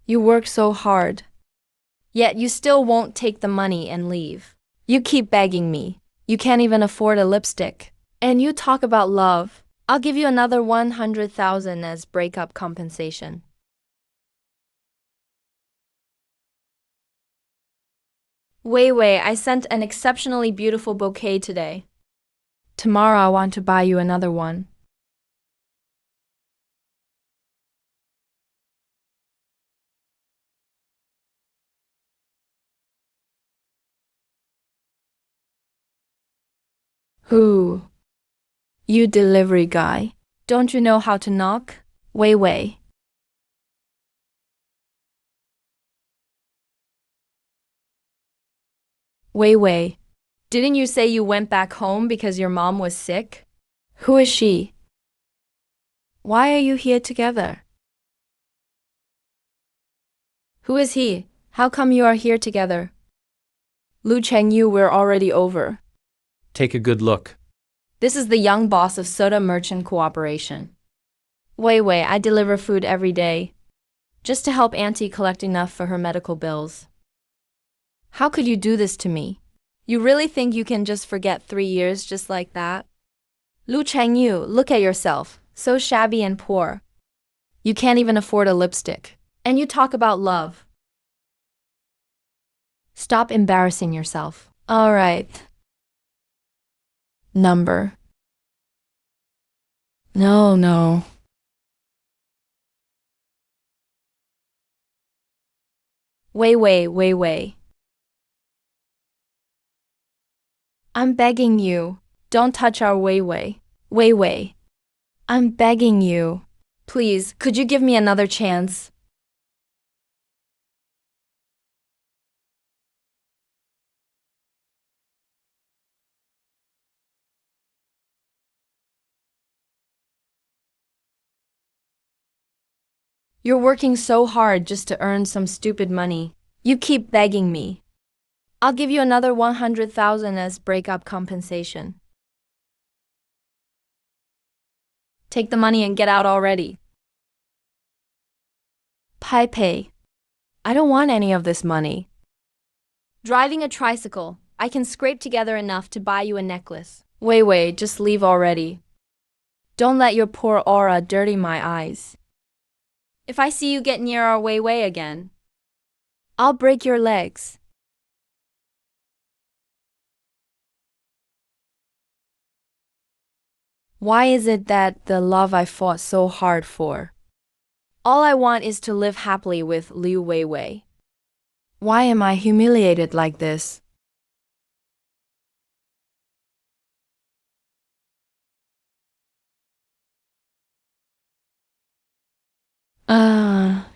You work so hard, yet you still won't take the money and leave. You keep begging me. You can't even afford a lipstick. And you talk about love. I'll give you another 100,000 as breakup compensation. Wei Wei, I sent an exceptionally beautiful bouquet today. Tomorrow I want to buy you another one. Who? You delivery guy. Don't you know how to knock? Wei Wei. Wei Wei. Didn't you say you went back home because your mom was sick? Who is she? Why are you here together? Who is he? How come you are here together? Lu Chengyu, we're already over. Take a good look. This is the young boss of Soda Merchant Cooperation. Wei Wei, I deliver food every day, just to help Auntie collect enough for her medical bills. How could you do this to me? You really think you can just forget 3 years just like that? Lu Chengyu, look at yourself, so shabby and poor. You can't even afford a lipstick. And you talk about love. Stop embarrassing yourself. All right. Number. No. Wei Wei. I'm begging you. Don't touch our Wei Wei. Wei Wei. I'm begging you. Please, could you give me another chance? You're working so hard just to earn some stupid money. You keep begging me. I'll give you another 100,000 as breakup compensation. Take the money and get out already. Pai Pei. I don't want any of this money. Driving a tricycle, I can scrape together enough to buy you a necklace. Wei Wei, just leave already. Don't let your poor aura dirty my eyes. If I see you get near our Wei Wei again, I'll break your legs. Why is it that the love I fought so hard for? All I want is to live happily with Liu Wei Wei. Why am I humiliated like this? Ah.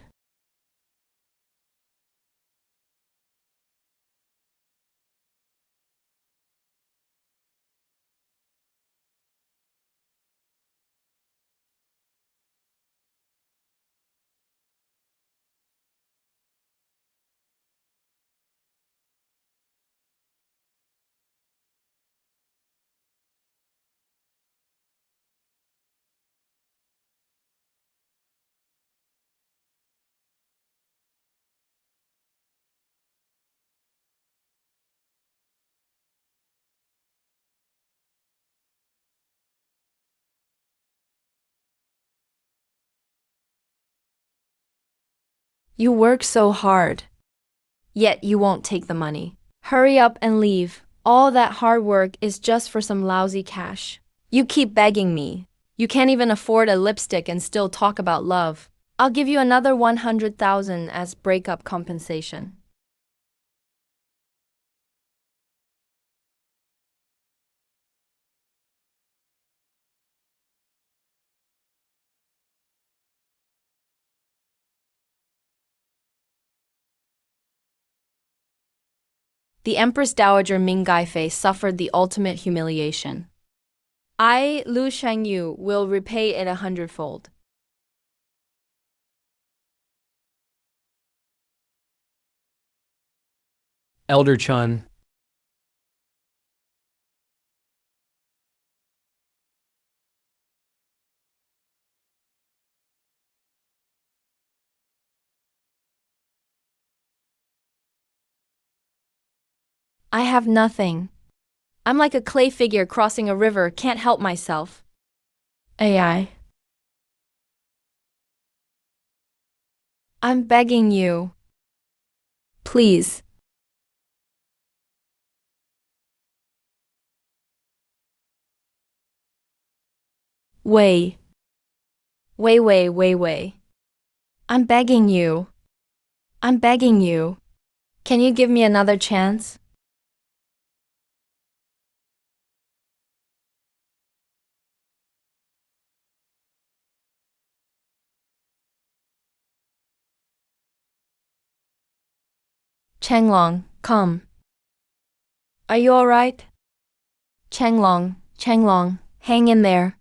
You work so hard, yet you won't take the money. Hurry up and leave. All that hard work is just for some lousy cash. You keep begging me. You can't even afford a lipstick and still talk about love. I'll give you another 100,000 as breakup compensation. The Empress Dowager Ming Gaifei suffered the ultimate humiliation. I, Lu Shangyu, will repay it 100-fold. Elder Chun, I have nothing. I'm like a clay figure crossing a river, can't help myself. AI. I'm begging you. Please. Wei. Wei. I'm begging you. I'm begging you. Can you give me another chance? Changlong, come. Are you alright? Changlong, hang in there.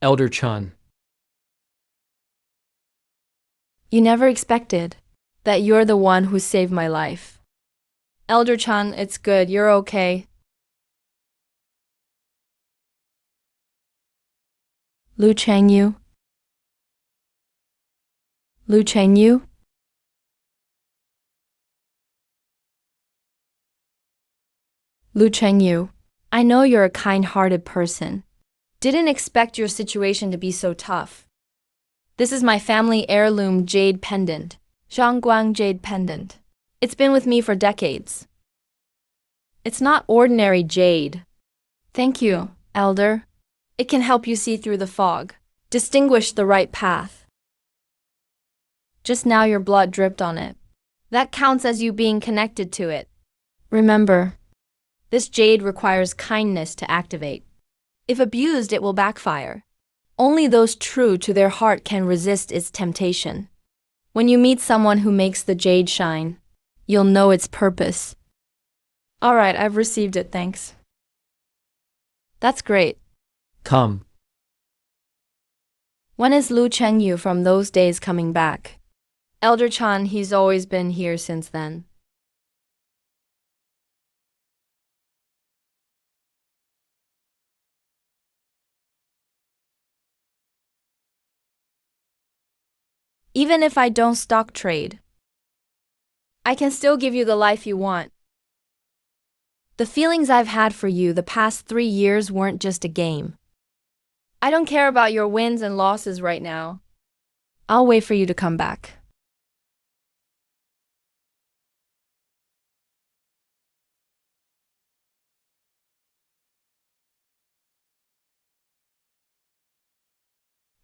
Elder Chun. You never expected that you're the one who saved my life. Elder Chan, it's good, you're okay. Lu Chengyu? Lu Chengyu? Lu Chengyu, I know you're a kind-hearted person. Didn't expect your situation to be so tough. This is my family heirloom jade pendant, Xuan Guang Jade pendant. It's been with me for decades. It's not ordinary jade. Thank you, Elder. It can help you see through the fog, distinguish the right path. Just now your blood dripped on it. That counts as you being connected to it. Remember, this jade requires kindness to activate. If abused, it will backfire. Only those true to their heart can resist its temptation. When you meet someone who makes the jade shine, you'll know its purpose. All right, I've received it, thanks. That's great. Come. When is Lu Chengyu from those days coming back? Elder Chan, he's always been here since then. Even if I don't stock trade, I can still give you the life you want. The feelings I've had for you the past 3 years weren't just a game. I don't care about your wins and losses right now. I'll wait for you to come back.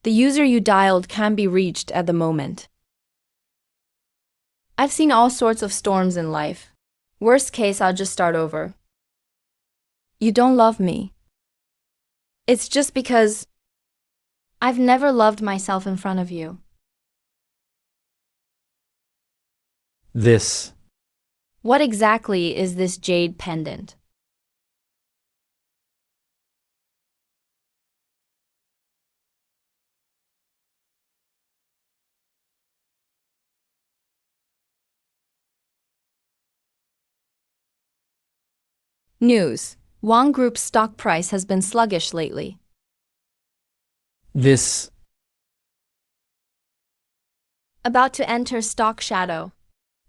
The user you dialed can be reached at the moment. I've seen all sorts of storms in life. Worst case, I'll just start over. You don't love me. It's just because I've never loved myself in front of you. This. What exactly is this jade pendant? News. Wang Group's stock price has been sluggish lately. This. About to enter stock shadow.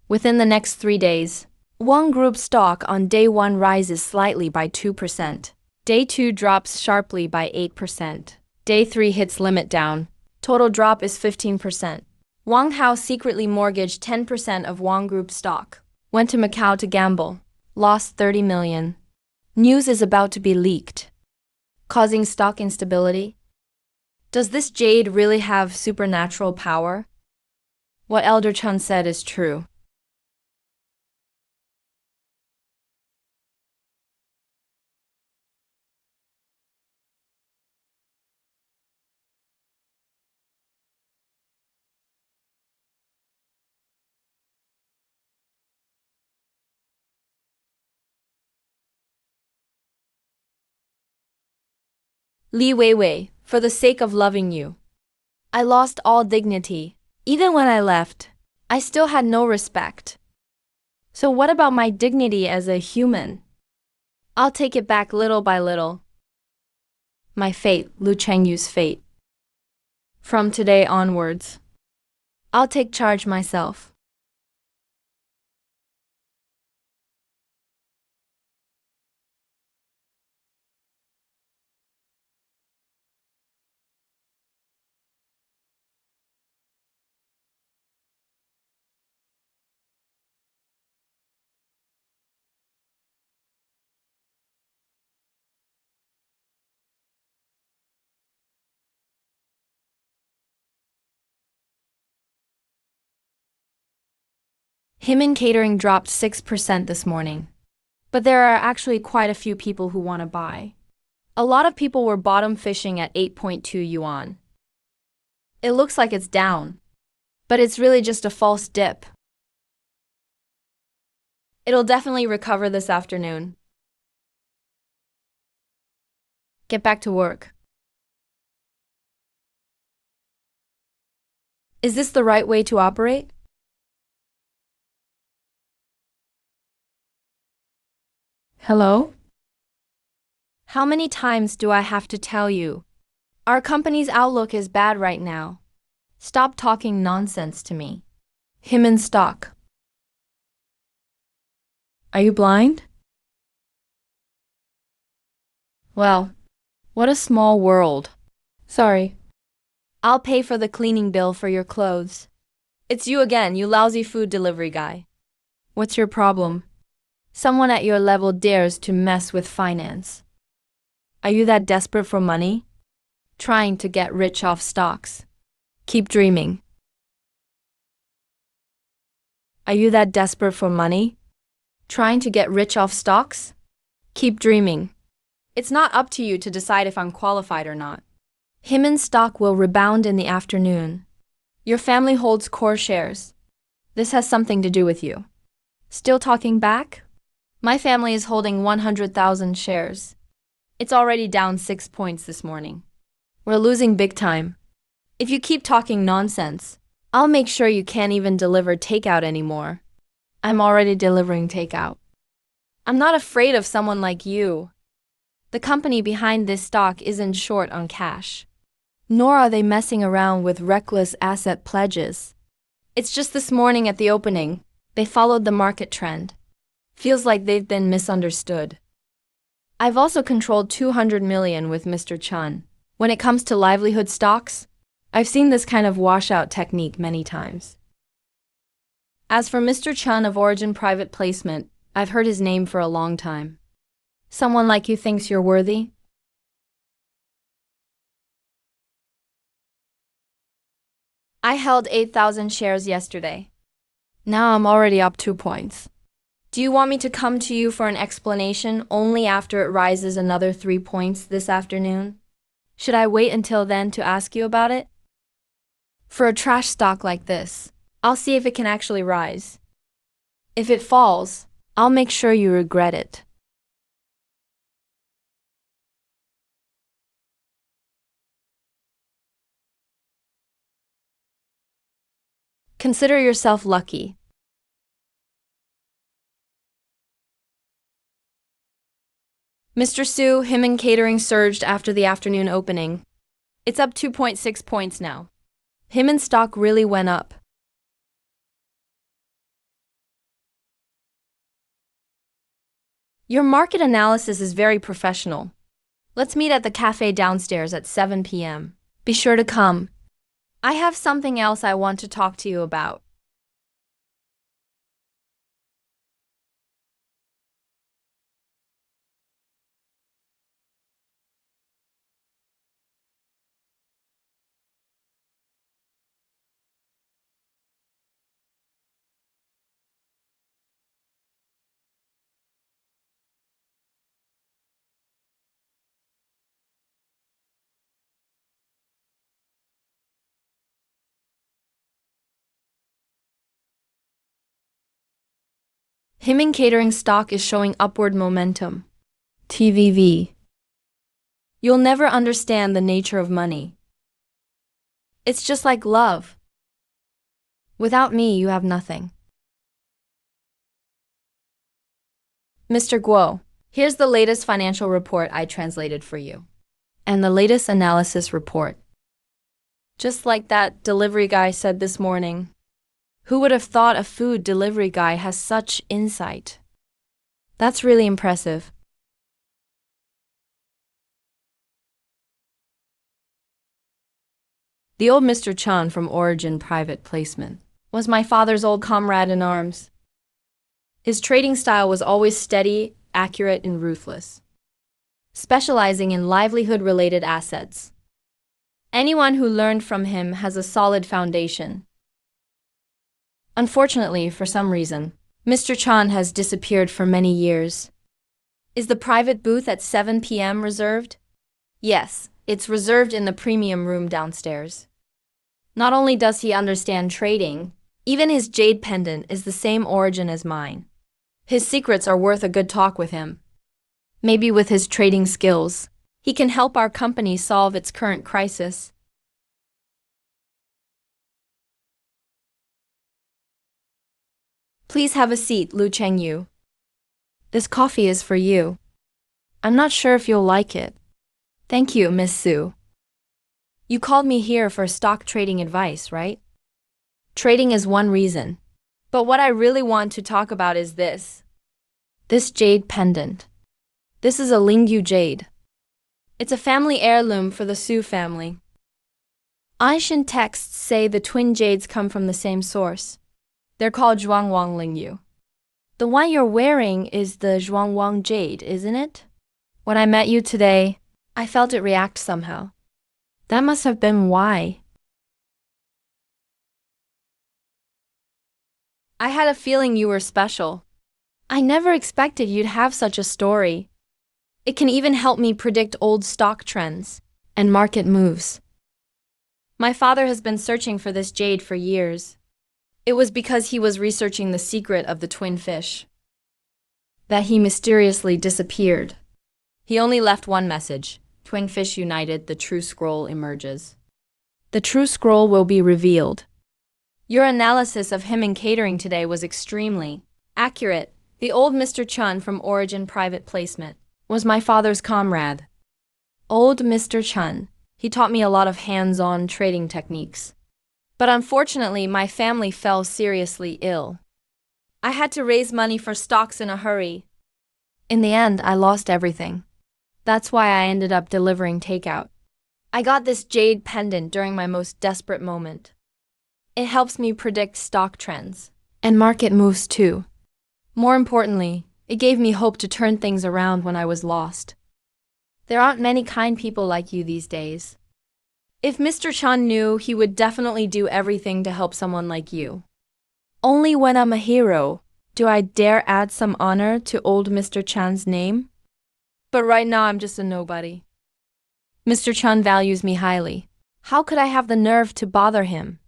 Within the next 3 days, Wang Group stock on day 1 rises slightly by 2%. Day 2 drops sharply by 8%. Day 3 hits limit down. Total drop is 15%. Wang Hao secretly mortgaged 10% of Wang Group stock. Went to Macau to gamble. Lost 30 million. News is about to be leaked, causing stock instability. Does this jade really have supernatural power? What Elder Chun said is true. Li Weiwei, for the sake of loving you. I lost all dignity. Even when I left, I still had no respect. So what about my dignity as a human? I'll take it back little by little. My fate, Lu Chengyu's fate. From today onwards, I'll take charge myself. Himin Catering dropped 6% this morning. But there are actually quite a few people who want to buy. A lot of people were bottom fishing at 8.2 yuan. It looks like it's down, but it's really just a false dip. It'll definitely recover this afternoon. Get back to work. Is this the right way to operate? Hello? How many times do I have to tell you? Our company's outlook is bad right now. Stop talking nonsense to me. Him in stock. Are you blind? Well, what a small world. Sorry. I'll pay for the cleaning bill for your clothes. It's you again, you lousy food delivery guy. What's your problem? Someone at your level dares to mess with finance. Are you that desperate for money? Trying to get rich off stocks? Keep dreaming. Are you that desperate for money? Trying to get rich off stocks? Keep dreaming. It's not up to you to decide if I'm qualified or not. Himen stock will rebound in the afternoon. Your family holds core shares. This has something to do with you. Still talking back? My family is holding 100,000 shares. It's already down 6 points this morning. We're losing big time. If you keep talking nonsense, I'll make sure you can't even deliver takeout anymore. I'm already delivering takeout. I'm not afraid of someone like you. The company behind this stock isn't short on cash. Nor are they messing around with reckless asset pledges. It's just this morning at the opening, they followed the market trend. Feels like they've been misunderstood. I've also controlled 200 million with Mr. Chun. When it comes to livelihood stocks, I've seen this kind of washout technique many times. As for Mr. Chun of Origin Private Placement, I've heard his name for a long time. Someone like you thinks you're worthy? I held 8,000 shares yesterday. Now I'm already up 2 points. Do you want me to come to you for an explanation only after it rises another 3 points this afternoon? Should I wait until then to ask you about it? For a trash stock like this, I'll see if it can actually rise. If it falls, I'll make sure you regret it. Consider yourself lucky. Mr. Su, Himen Catering surged after the afternoon opening. It's up 2.6 points now. Himen stock really went up. Your market analysis is very professional. Let's meet at the cafe downstairs at 7 p.m. Be sure to come. I have something else I want to talk to you about. Himen Catering stock is showing upward momentum. TVV. You'll never understand the nature of money. It's just like love. Without me, you have nothing. Mr. Guo, here's the latest financial report I translated for you. And the latest analysis report. Just like that delivery guy said this morning. Who would have thought a food delivery guy has such insight? That's really impressive. The old Mr. Chan from Origin Private Placement was my father's old comrade in arms. His trading style was always steady, accurate, and ruthless, specializing in livelihood-related assets. Anyone who learned from him has a solid foundation. Unfortunately, for some reason, Mr. Chan has disappeared for many years. Is the private booth at 7 p.m. reserved? Yes, it's reserved in the premium room downstairs. Not only does he understand trading, even his jade pendant is the same origin as mine. His secrets are worth a good talk with him. Maybe with his trading skills, he can help our company solve its current crisis. Please have a seat, Lu Chengyu. This coffee is for you. I'm not sure if you'll like it. Thank you, Miss Su. You called me here for stock trading advice, right? Trading is one reason. But what I really want to talk about is this. This jade pendant. This is a Lingyu jade. It's a family heirloom for the Su family. Ancient texts say the twin jades come from the same source. They're called Xuan Guang Lingyu. The one you're wearing is the Xuan Guang Jade, isn't it? When I met you today, I felt it react somehow. That must have been why. I had a feeling you were special. I never expected you'd have such a story. It can even help me predict old stock trends and market moves. My father has been searching for this jade for years. It was because he was researching the secret of the twin fish that he mysteriously disappeared. He only left one message. Twin fish united, the true scroll emerges. The true scroll will be revealed. Your analysis of him in catering today was extremely accurate. The old Mr. Chun from Origin Private Placement was my father's comrade. Old Mr. Chun. He taught me a lot of hands-on trading techniques. But unfortunately, my family fell seriously ill. I had to raise money for stocks in a hurry. In the end, I lost everything. That's why I ended up delivering takeout. I got this jade pendant during my most desperate moment. It helps me predict stock trends and market moves too. More importantly, it gave me hope to turn things around when I was lost. There aren't many kind people like you these days. If Mr. Chan knew, he would definitely do everything to help someone like you. Only when I'm a hero do I dare add some honor to old Mr. Chan's name. But right now I'm just a nobody. Mr. Chan values me highly. How could I have the nerve to bother him?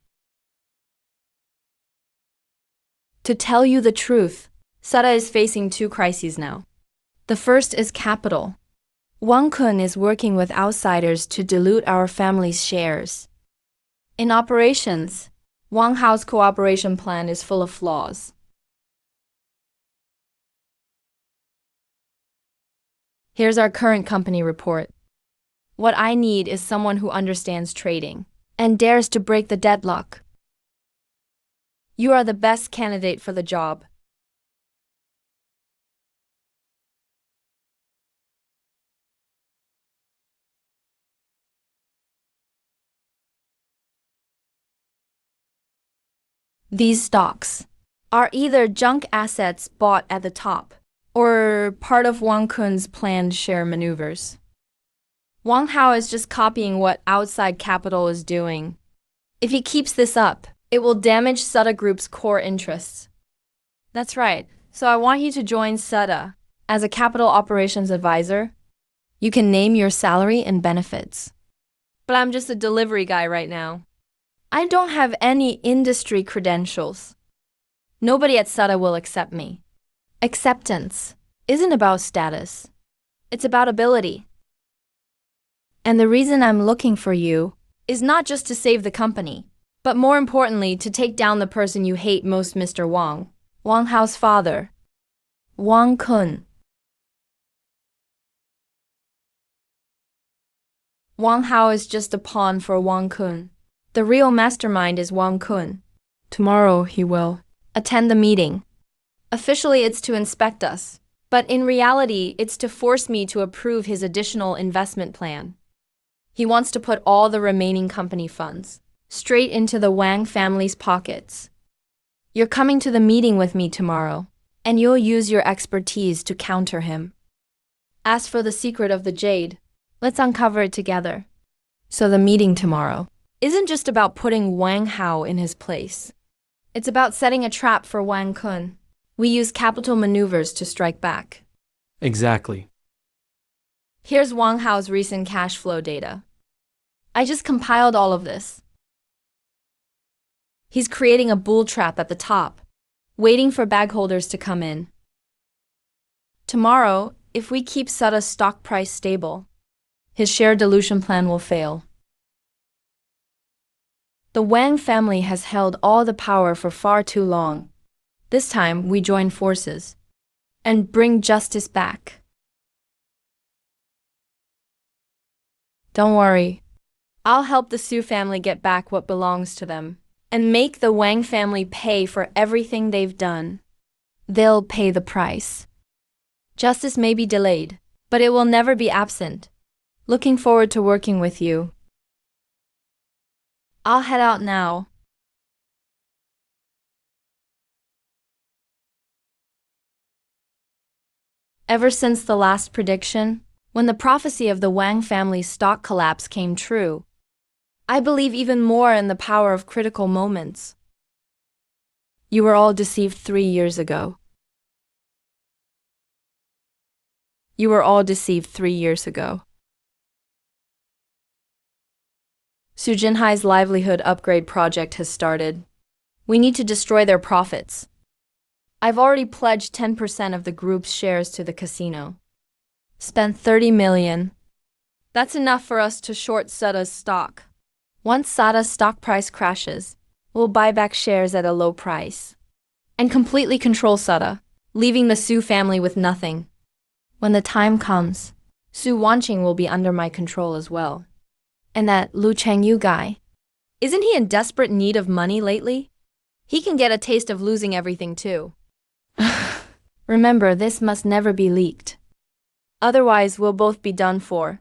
To tell you the truth, Seta is facing two crises now. The first is capital. Wang Kun is working with outsiders to dilute our family's shares. In operations, Wang Hao's cooperation plan is full of flaws. Here's our current company report. What I need is someone who understands trading and dares to break the deadlock. You are the best candidate for the job. These stocks are either junk assets bought at the top or part of Wang Kun's planned share maneuvers. Wang Hao is just copying what outside capital is doing. If he keeps this up, it will damage Seta Group's core interests. That's right, so I want you to join Seta as a capital operations advisor. You can name your salary and benefits. But I'm just a delivery guy right now. I don't have any industry credentials. Nobody at Seta will accept me. Acceptance isn't about status. It's about ability. And the reason I'm looking for you is not just to save the company, but more importantly, to take down the person you hate most, Mr. Wang. Wang Hao's father, Wang Kun. Wang Hao is just a pawn for Wang Kun. The real mastermind is Wang Kun. Tomorrow he will attend the meeting. Officially, it's to inspect us, but in reality, it's to force me to approve his additional investment plan. He wants to put all the remaining company funds straight into the Wang family's pockets. You're coming to the meeting with me tomorrow, and you'll use your expertise to counter him. As for the secret of the jade, let's uncover it together. So the meeting tomorrow isn't just about putting Wang Hao in his place. It's about setting a trap for Wang Kun. We use capital maneuvers to strike back. Exactly. Here's Wang Hao's recent cash flow data. I just compiled all of this. He's creating a bull trap at the top, waiting for bag holders to come in. Tomorrow, if we keep Suta's stock price stable, his share dilution plan will fail. The Wang family has held all the power for far too long. This time, we join forces and bring justice back. Don't worry. I'll help the Su family get back what belongs to them and make the Wang family pay for everything they've done. They'll pay the price. Justice may be delayed, but it will never be absent. Looking forward to working with you. I'll head out now. Ever since the last prediction, when the prophecy of the Wang family's stock collapse came true, I believe even more in the power of critical moments. You were all deceived 3 years ago. You were all deceived 3 years ago. Su Jinhai's livelihood upgrade project has started. We need to destroy their profits. I've already pledged 10% of the group's shares to the casino. Spent 30 million. That's enough for us to short Suta's stock. Once Suta's stock price crashes, we'll buy back shares at a low price and completely control Suta, leaving the Su family with nothing. When the time comes, Su Wanqing will be under my control as well. And that Lu Chengyu guy, isn't he in desperate need of money lately? He can get a taste of losing everything too. Remember, this must never be leaked. Otherwise, we'll both be done for.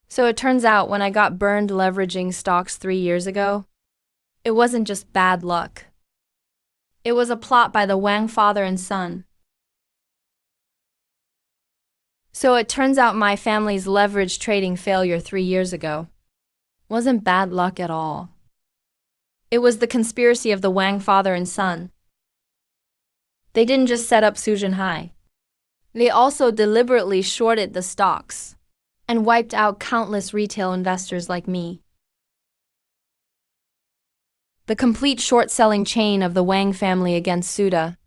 So it turns out when I got burned leveraging stocks 3 years ago, it wasn't just bad luck. It was a plot by the Wang father and son. So it turns out my family's leverage trading failure 3 years ago wasn't bad luck at all. It was the conspiracy of the Wang father and son. They didn't just set up Su Jinhai. They also deliberately shorted the stocks and wiped out countless retail investors like me. The complete short-selling chain of the Wang family against Suda.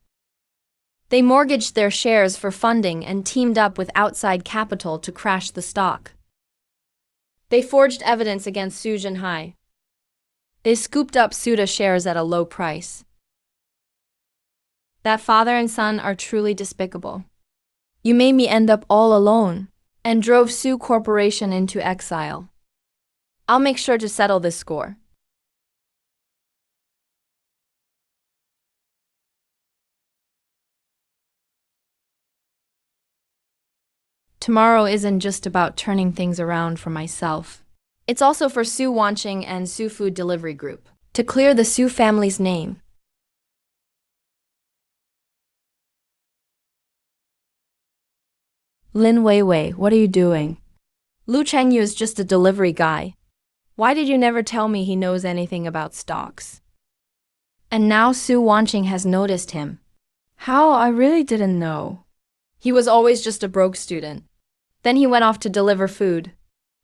They mortgaged their shares for funding and teamed up with outside capital to crash the stock. They forged evidence against Su Jinhai. They scooped up Suda shares at a low price. That father and son are truly despicable. You made me end up all alone and drove Su Corporation into exile. I'll make sure to settle this score. Tomorrow isn't just about turning things around for myself. It's also for Su Wanqing and Su Food Delivery Group to clear the Su family's name. Lin Weiwei, what are you doing? Lu Chengyu is just a delivery guy. Why did you never tell me he knows anything about stocks? And now Su Wanqing has noticed him. How? I really didn't know. He was always just a broke student. Then he went off to deliver food.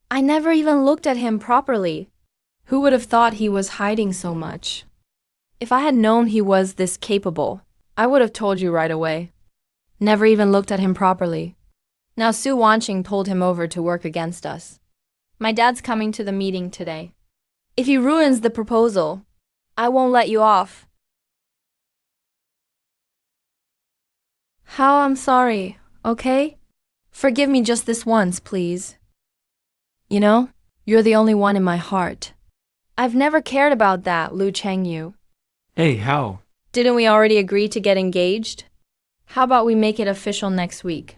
I never even looked at him properly. Who would have thought he was hiding so much? If I had known he was this capable, I would have told you right away. Never even looked at him properly. Now Su Wanqing pulled him over to work against us. My dad's coming to the meeting today. If he ruins the proposal, I won't let you off. How I'm sorry, okay? Forgive me just this once, please. You know, you're the only one in my heart. I've never cared about that, Lu Chengyu. Hey, how? Didn't we already agree to get engaged? How about we make it official next week?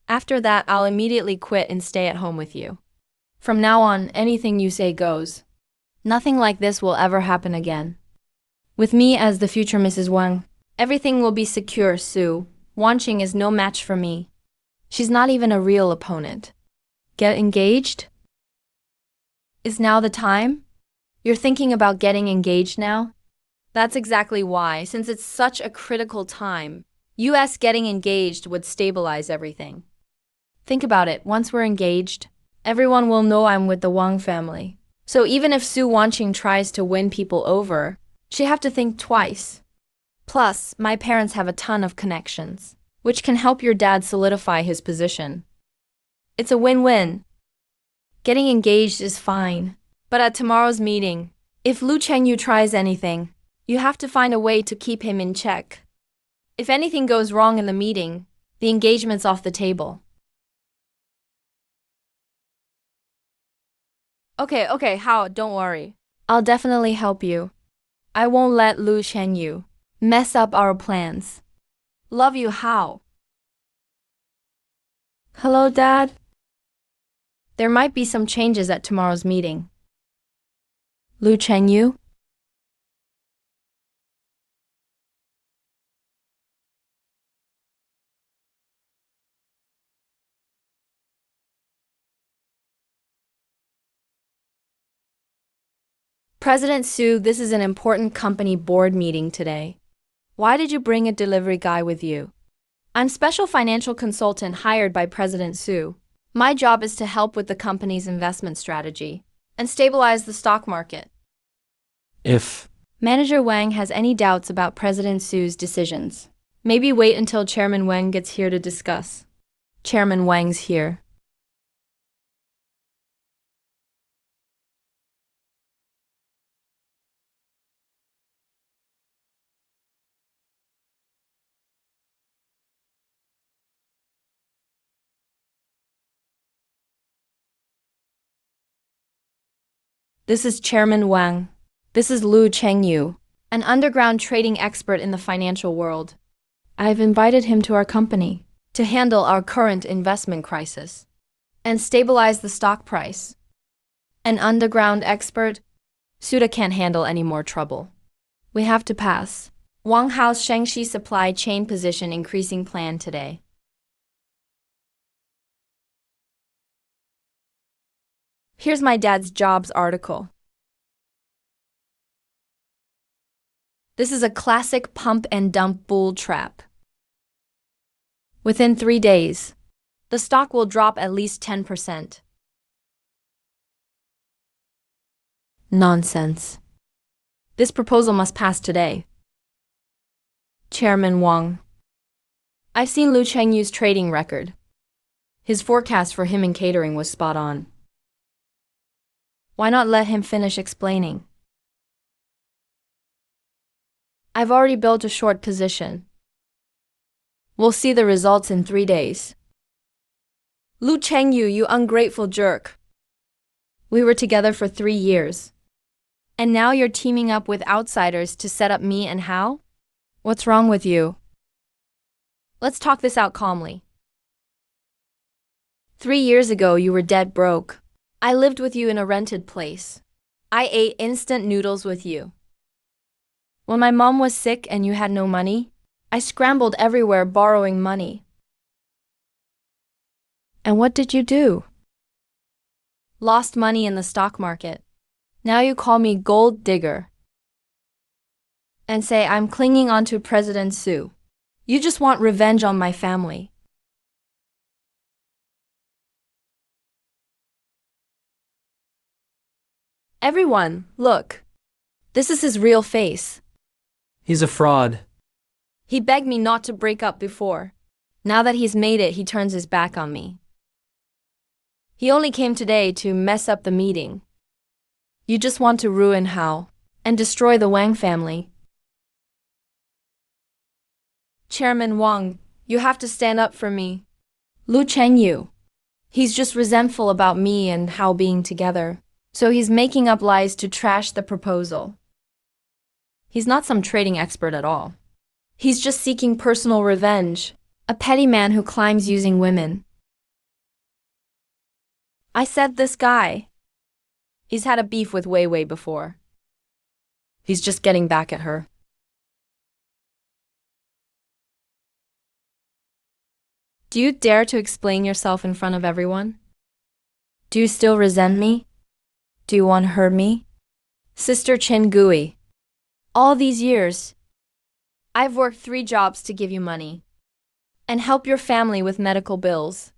After that, I'll immediately quit and stay at home with you. From now on, anything you say goes. Nothing like this will ever happen again. With me as the future Mrs. Wang, everything will be secure, Su. Wanqing is no match for me. She's not even a real opponent. Get engaged? Is now the time? You're thinking about getting engaged now? That's exactly why, since it's such a critical time. US getting engaged would stabilize everything. Think about it, once we're engaged, everyone will know I'm with the Wang family. So even if Su Wanqing tries to win people over, she'll have to think twice. Plus, my parents have a ton of connections, which can help your dad solidify his position. It's a win-win. Getting engaged is fine, but at tomorrow's meeting, if Lu Chengyu tries anything, you have to find a way to keep him in check. If anything goes wrong in the meeting, the engagement's off the table. Okay, Hao, don't worry. I'll definitely help you. I won't let Lu Chengyu mess up our plans. Love you, Hao. Hello, Dad? There might be some changes at tomorrow's meeting. Lu Chengyu? President Su, this is an important company board meeting today. Why did you bring a delivery guy with you? I'm special financial consultant hired by President Su. My job is to help with the company's investment strategy and stabilize the stock market. If Manager Wang has any doubts about President Su's decisions, maybe wait until Chairman Wang gets here to discuss. Chairman Wang's here. This is Chairman Wang. This is Lu Chengyu, an underground trading expert in the financial world. I've invited him to our company to handle our current investment crisis and stabilize the stock price. An underground expert? Suda can't handle any more trouble. We have to pass Wang Hao's Shangxi supply chain position increasing plan today. Here's my dad's jobs article. This is a classic pump and dump bull trap. Within 3 days, the stock will drop at least 10%. Nonsense. This proposal must pass today. Chairman Wang. I've seen Lu Chengyu's trading record. His forecast for him in catering was spot on. Why not let him finish explaining? I've already built a short position. We'll see the results in 3 days. Lu Chengyu, you ungrateful jerk. We were together for 3 years. And now you're teaming up with outsiders to set up me and Hao? What's wrong with you? Let's talk this out calmly. 3 years ago, you were dead broke. I lived with you in a rented place. I ate instant noodles with you. When my mom was sick and you had no money, I scrambled everywhere borrowing money. And what did you do? Lost money in the stock market. Now you call me gold digger. And say I'm clinging onto President Su. You just want revenge on my family. Everyone, look. This is his real face. he's a fraud. He begged me not to break up before. Now that he's made it, he turns his back on me. He only came today to mess up the meeting. You just want to ruin Hao and destroy the Wang family. Chairman Wang, you have to stand up for me. Lu Chengyu. He's just resentful about me and Hao being together, so he's making up lies to trash the proposal. He's not some trading expert at all. He's just seeking personal revenge, a petty man who climbs using women. I said this guy. He's had a beef with Wei Wei before. He's just getting back at her. Do you dare to explain yourself in front of everyone? Do you still resent me? Do you want to hurt me? Sister Chen Gui. All these years, I've worked 3 jobs to give you money and help your family with medical bills.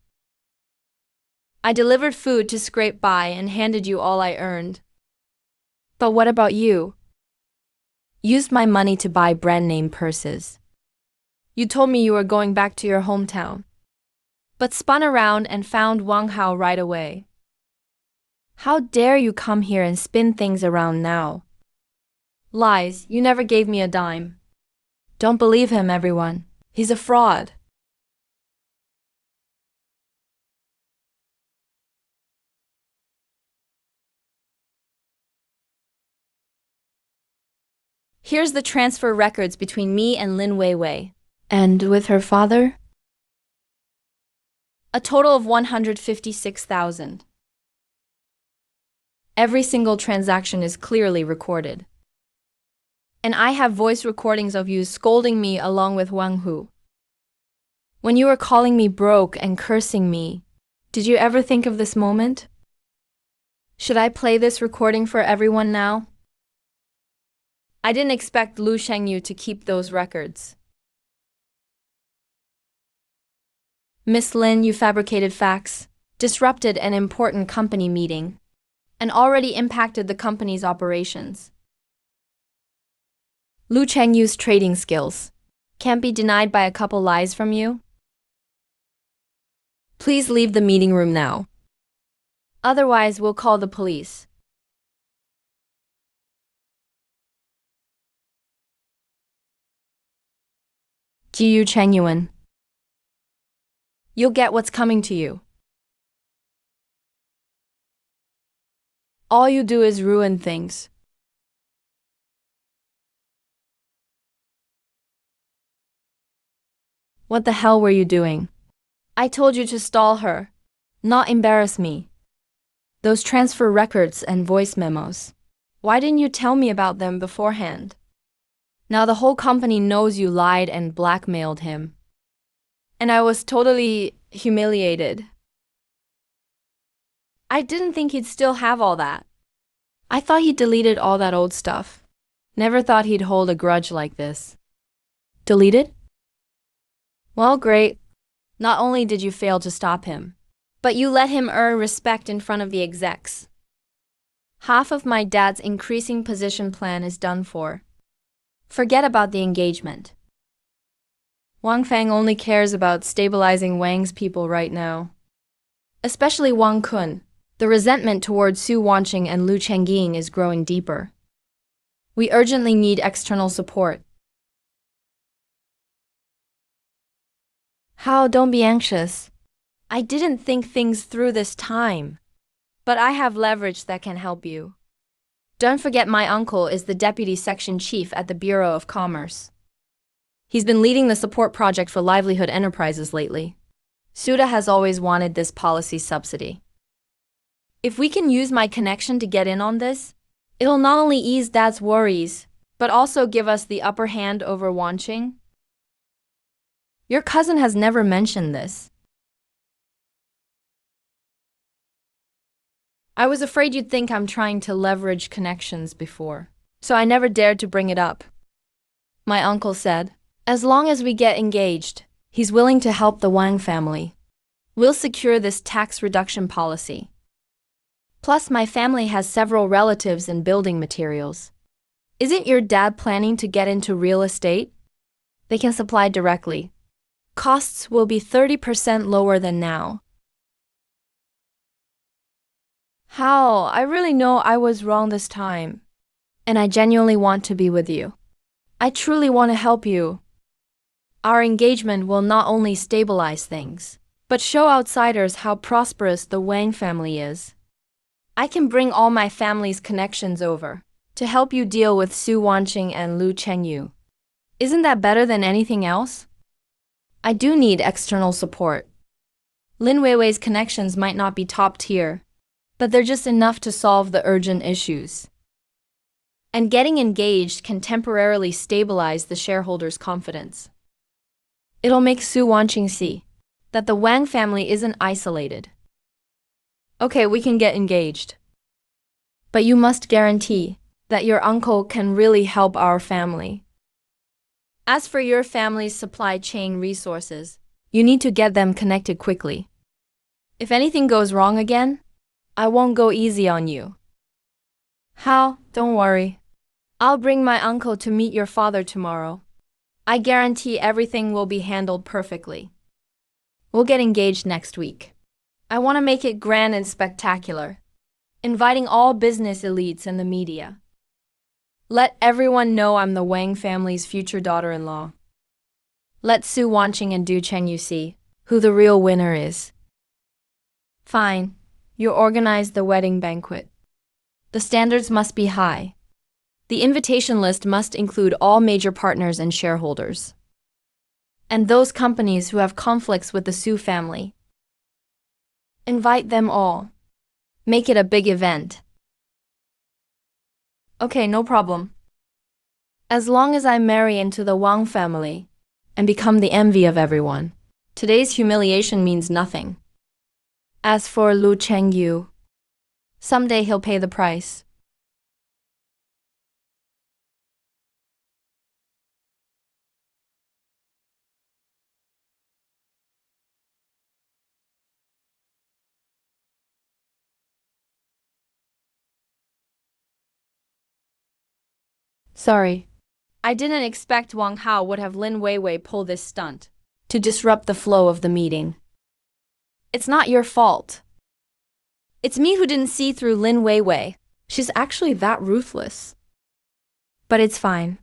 I delivered food to scrape by and handed you all I earned. But what about you? Used my money to buy brand name purses. You told me you were going back to your hometown, but spun around and found Wang Hao right away. How dare you come here and spin things around now? Lies, you never gave me a dime. Don't believe him, everyone. He's a fraud. Here's the transfer records between me and Lin Weiwei. And with her father? A total of 156,000. Every single transaction is clearly recorded. And I have voice recordings of you scolding me along with Wang Hu. When you were calling me broke and cursing me, did you ever think of this moment? Should I play this recording for everyone now? I didn't expect Lu Shengyu to keep those records. Miss Lin, you fabricated facts, disrupted an important company meeting, and already impacted the company's operations. Lu Chengyu's trading skills can't be denied by a couple lies from you. Please leave the meeting room now. Otherwise, we'll call the police. Jiyu Chengyuan. You'll get what's coming to you. All you do is ruin things. What the hell were you doing? I told you to stall her, not embarrass me. Those transfer records and voice memos. Why didn't you tell me about them beforehand? Now the whole company knows you lied and blackmailed him. And I was totally humiliated. I didn't think he'd still have all that. I thought he deleted all that old stuff. Never thought he'd hold a grudge like this. Deleted? Well, great. Not only did you fail to stop him, but you let him earn respect in front of the execs. Half of my dad's increasing position plan is done for. Forget about the engagement. Wang Fang only cares about stabilizing Wang's people right now. Especially Wang Kun. The resentment towards Su Wanqing and Lu Chengying is growing deeper. We urgently need external support. Hao, don't be anxious. I didn't think things through this time. But I have leverage that can help you. Don't forget my uncle is the deputy section chief at the Bureau of Commerce. He's been leading the support project for livelihood enterprises lately. Suda has always wanted this policy subsidy. If we can use my connection to get in on this, it'll not only ease Dad's worries, but also give us the upper hand over Wanqing. Your cousin has never mentioned this. I was afraid you'd think I'm trying to leverage connections before, so I never dared to bring it up. My uncle said, as long as we get engaged, he's willing to help the Wang family. We'll secure this tax reduction policy. Plus, my family has several relatives in building materials. Isn't your dad planning to get into real estate? They can supply directly. Costs will be 30% lower than now. How? I really know I was wrong this time. And I genuinely want to be with you. I truly want to help you. Our engagement will not only stabilize things, but show outsiders how prosperous the Wang family is. I can bring all my family's connections over to help you deal with Su Wanqing and Lu Chengyu. Isn't that better than anything else? I do need external support. Lin Weiwei's connections might not be top tier, but they're just enough to solve the urgent issues. And getting engaged can temporarily stabilize the shareholders' confidence. It'll make Su Wanqing see that the Wang family isn't isolated. Okay, we can get engaged. But you must guarantee that your uncle can really help our family. As for your family's supply chain resources, you need to get them connected quickly. If anything goes wrong again, I won't go easy on you. How? Don't worry. I'll bring my uncle to meet your father tomorrow. I guarantee everything will be handled perfectly. We'll get engaged next week. I want to make it grand and spectacular, inviting all business elites and the media. Let everyone know I'm the Wang family's future daughter-in-law. Let Su Wanqing and Du Chengyu see who the real winner is. Fine, you organize the wedding banquet. The standards must be high. The invitation list must include all major partners and shareholders, and those companies who have conflicts with the Su family. Invite them all. Make it a big event. Okay, no problem. As long as I marry into the Wang family and become the envy of everyone, today's humiliation means nothing. As for Lu Chengyu, someday he'll pay the price. Sorry. I didn't expect Wang Hao would have Lin Weiwei pull this stunt to disrupt the flow of the meeting. It's not your fault. It's me who didn't see through Lin Weiwei. She's actually that ruthless. But it's fine.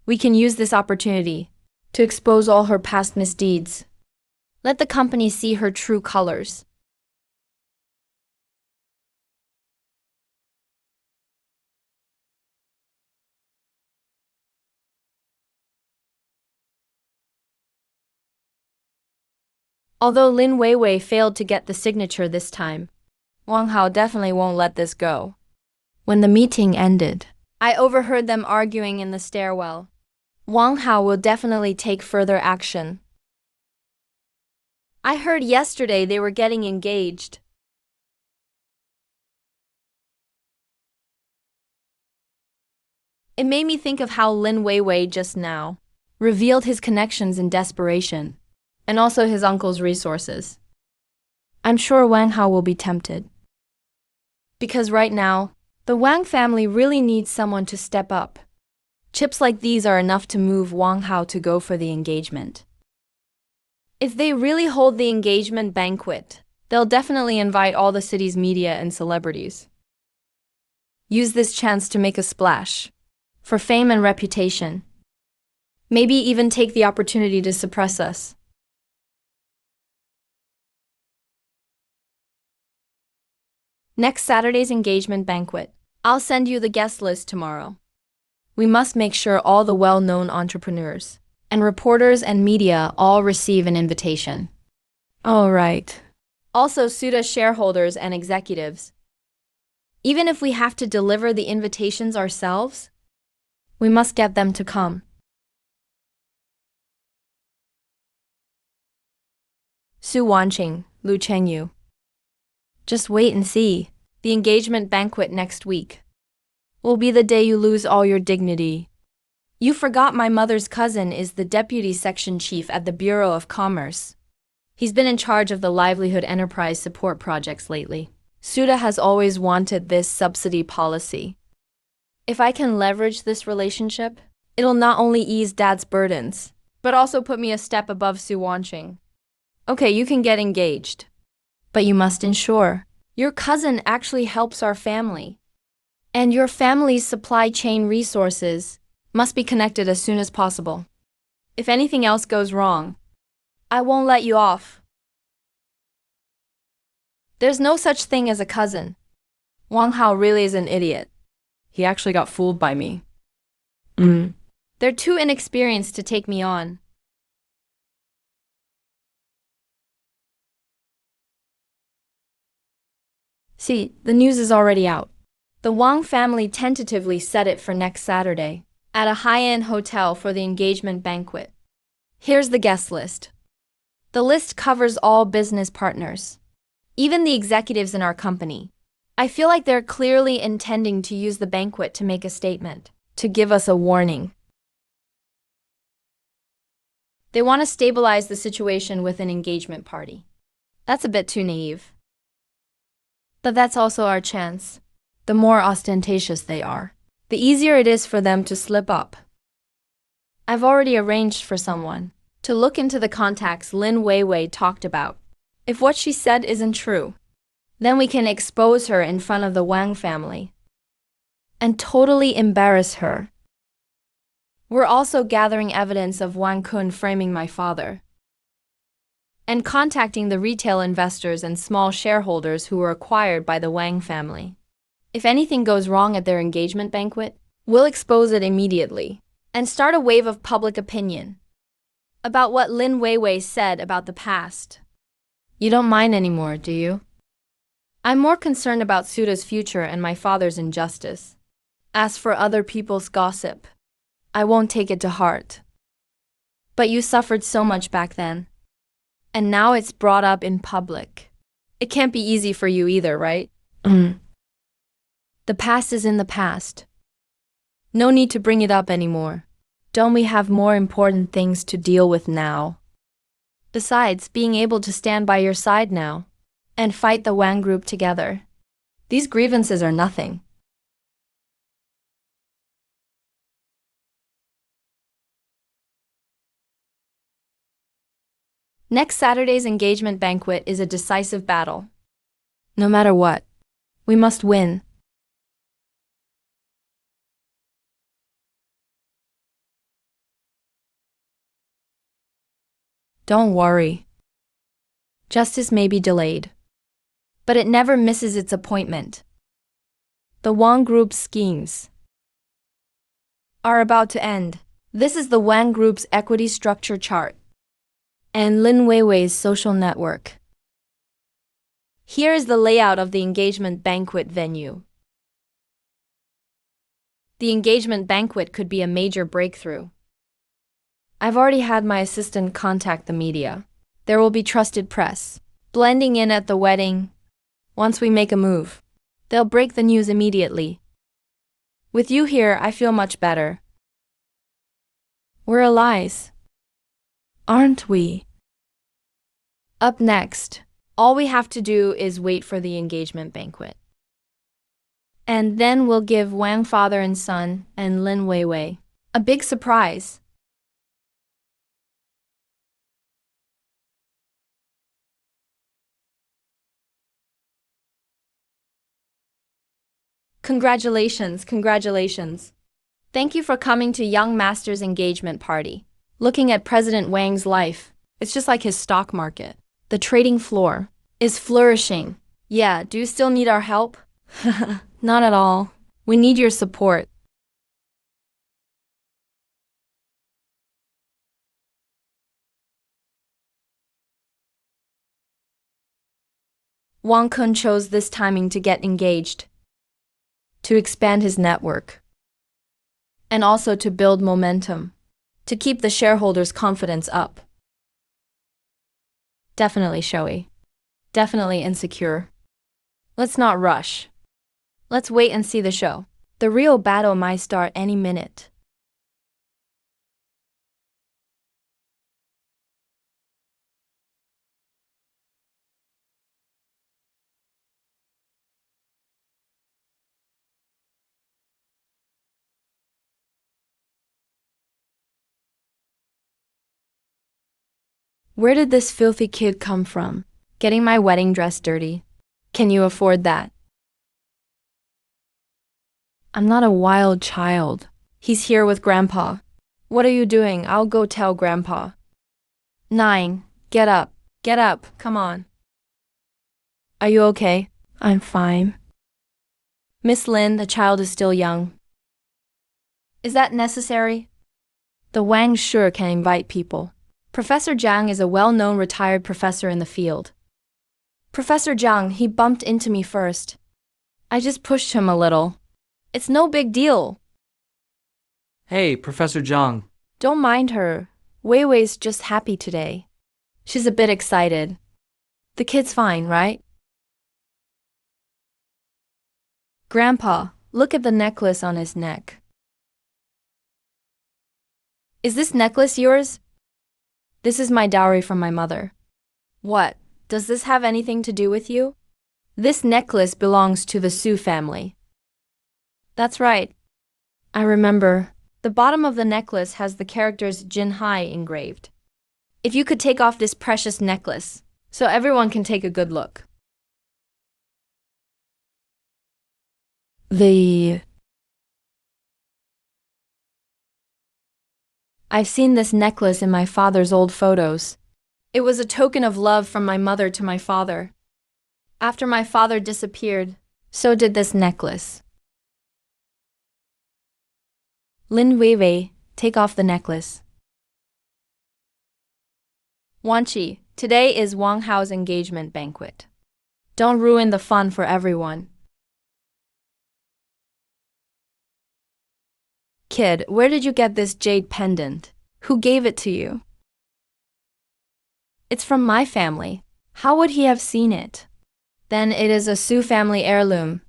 We can use this opportunity to expose all her past misdeeds. Let the company see her true colors. Although Lin Weiwei failed to get the signature this time, Wang Hao definitely won't let this go. When the meeting ended, I overheard them arguing in the stairwell. Wang Hao will definitely take further action. I heard yesterday they were getting engaged. It made me think of how Lin Weiwei just now revealed his connections in desperation, and also his uncle's resources. I'm sure Wang Hao will be tempted. Because right now, the Wang family really needs someone to step up. Chips like these are enough to move Wang Hao to go for the engagement. If they really hold the engagement banquet, they'll definitely invite all the city's media and celebrities. Use this chance to make a splash, for fame and reputation. Maybe even take the opportunity to suppress us. Next Saturday's engagement banquet. I'll send you the guest list tomorrow. We must make sure all the well-known entrepreneurs and reporters and media all receive an invitation. All right. Also Suda shareholders and executives. Even if we have to deliver the invitations ourselves, we must get them to come. Su Wanqing, Lu Chengyu. Just wait and see. The engagement banquet next week will be the day you lose all your dignity. You forgot my mother's cousin is the deputy section chief at the Bureau of Commerce. He's been in charge of the livelihood enterprise support projects lately. Suda has always wanted this subsidy policy. If I can leverage this relationship, it'll not only ease Dad's burdens, but also put me a step above Su Wanqing. Okay, you can get engaged. But you must ensure Your cousin actually helps our family. And your family's supply chain resources must be connected as soon as possible. If anything else goes wrong, I won't let you off. There's no such thing as a cousin. Wang Hao really is an idiot. He actually got fooled by me. They're too inexperienced to take me on. See, the news is already out. The Wang family tentatively set it for next Saturday at a high-end hotel for the engagement banquet. Here's the guest list. The list covers all business partners, even the executives in our company. I feel like they're clearly intending to use the banquet to make a statement, to give us a warning. They want to stabilize the situation with an engagement party. That's a bit too naive. But that's also our chance. The more ostentatious they are, the easier it is for them to slip up. I've already arranged for someone to look into the contacts Lin Weiwei talked about. If what she said isn't true, then we can expose her in front of the Wang family and totally embarrass her. We're also gathering evidence of Wang Kun framing my father and contacting the retail investors and small shareholders who were acquired by the Wang family. If anything goes wrong at their engagement banquet, we'll expose it immediately and start a wave of public opinion about what Lin Weiwei said about the past. You don't mind anymore, do you? I'm more concerned about Suda's future and my father's injustice. As for other people's gossip, I won't take it to heart. But you suffered so much back then, and now it's brought up in public. It can't be easy for you either, right? The past is in the past. No need to bring it up anymore. Don't we have more important things to deal with now? Besides, being able to stand by your side now and fight the Wang group together, these grievances are nothing. Next Saturday's engagement banquet is a decisive battle. No matter what, we must win. Don't worry. Justice may be delayed, but it never misses its appointment. The Wang Group's schemes are about to end. This is the Wang Group's equity structure chart and Lin Weiwei's social network. Here is the layout of the engagement banquet venue. The engagement banquet could be a major breakthrough. I've already had my assistant contact the media. There will be trusted press blending in at the wedding. Once we make a move, they'll break the news immediately. With you here, I feel much better. We're allies, aren't we? Up next, all we have to do is wait for the engagement banquet. And then we'll give Wang father and son and Lin Weiwei a big surprise. Congratulations, congratulations. Thank you for coming to Young Master's engagement party. Looking at President Wang's life, it's just like his stock market. The trading floor is flourishing. Yeah, do you still need our help? Not at all. We need your support. Wang Kun chose this timing to get engaged, to expand his network, and also to build momentum, to keep the shareholders' confidence up. Definitely showy. Definitely insecure. Let's not rush. Let's wait and see the show. The real battle might start any minute. Where did this filthy kid come from? Getting my wedding dress dirty. Can you afford that? I'm not a wild child. He's here with Grandpa. What are you doing? I'll go tell Grandpa. 9. Get up. Get up. Come on. Are you okay? I'm fine. Miss Lin, the child is still young. Is that necessary? The Wang sure can invite people. Professor Zhang is a well-known retired professor in the field. Professor Zhang, he bumped into me first. I just pushed him a little. It's no big deal. Hey, Professor Zhang. Don't mind her. Wei Wei's just happy today. She's a bit excited. The kid's fine, right? Grandpa, look at the necklace on his neck. Is this necklace yours? This is my dowry from my mother. What? Does this have anything to do with you? This necklace belongs to the Su family. That's right. I remember. The bottom of the necklace has the characters Jinhai engraved. If you could take off this precious necklace, so everyone can take a good look. I've seen this necklace in my father's old photos. It was a token of love from my mother to my father. After my father disappeared, so did this necklace. Lin Weiwei, take off the necklace. Wanqi, today is Wang Hao's engagement banquet. Don't ruin the fun for everyone. Kid, where did you get this jade pendant? Who gave it to you? It's from my family. How would he have seen it? Then it is a Su family heirloom.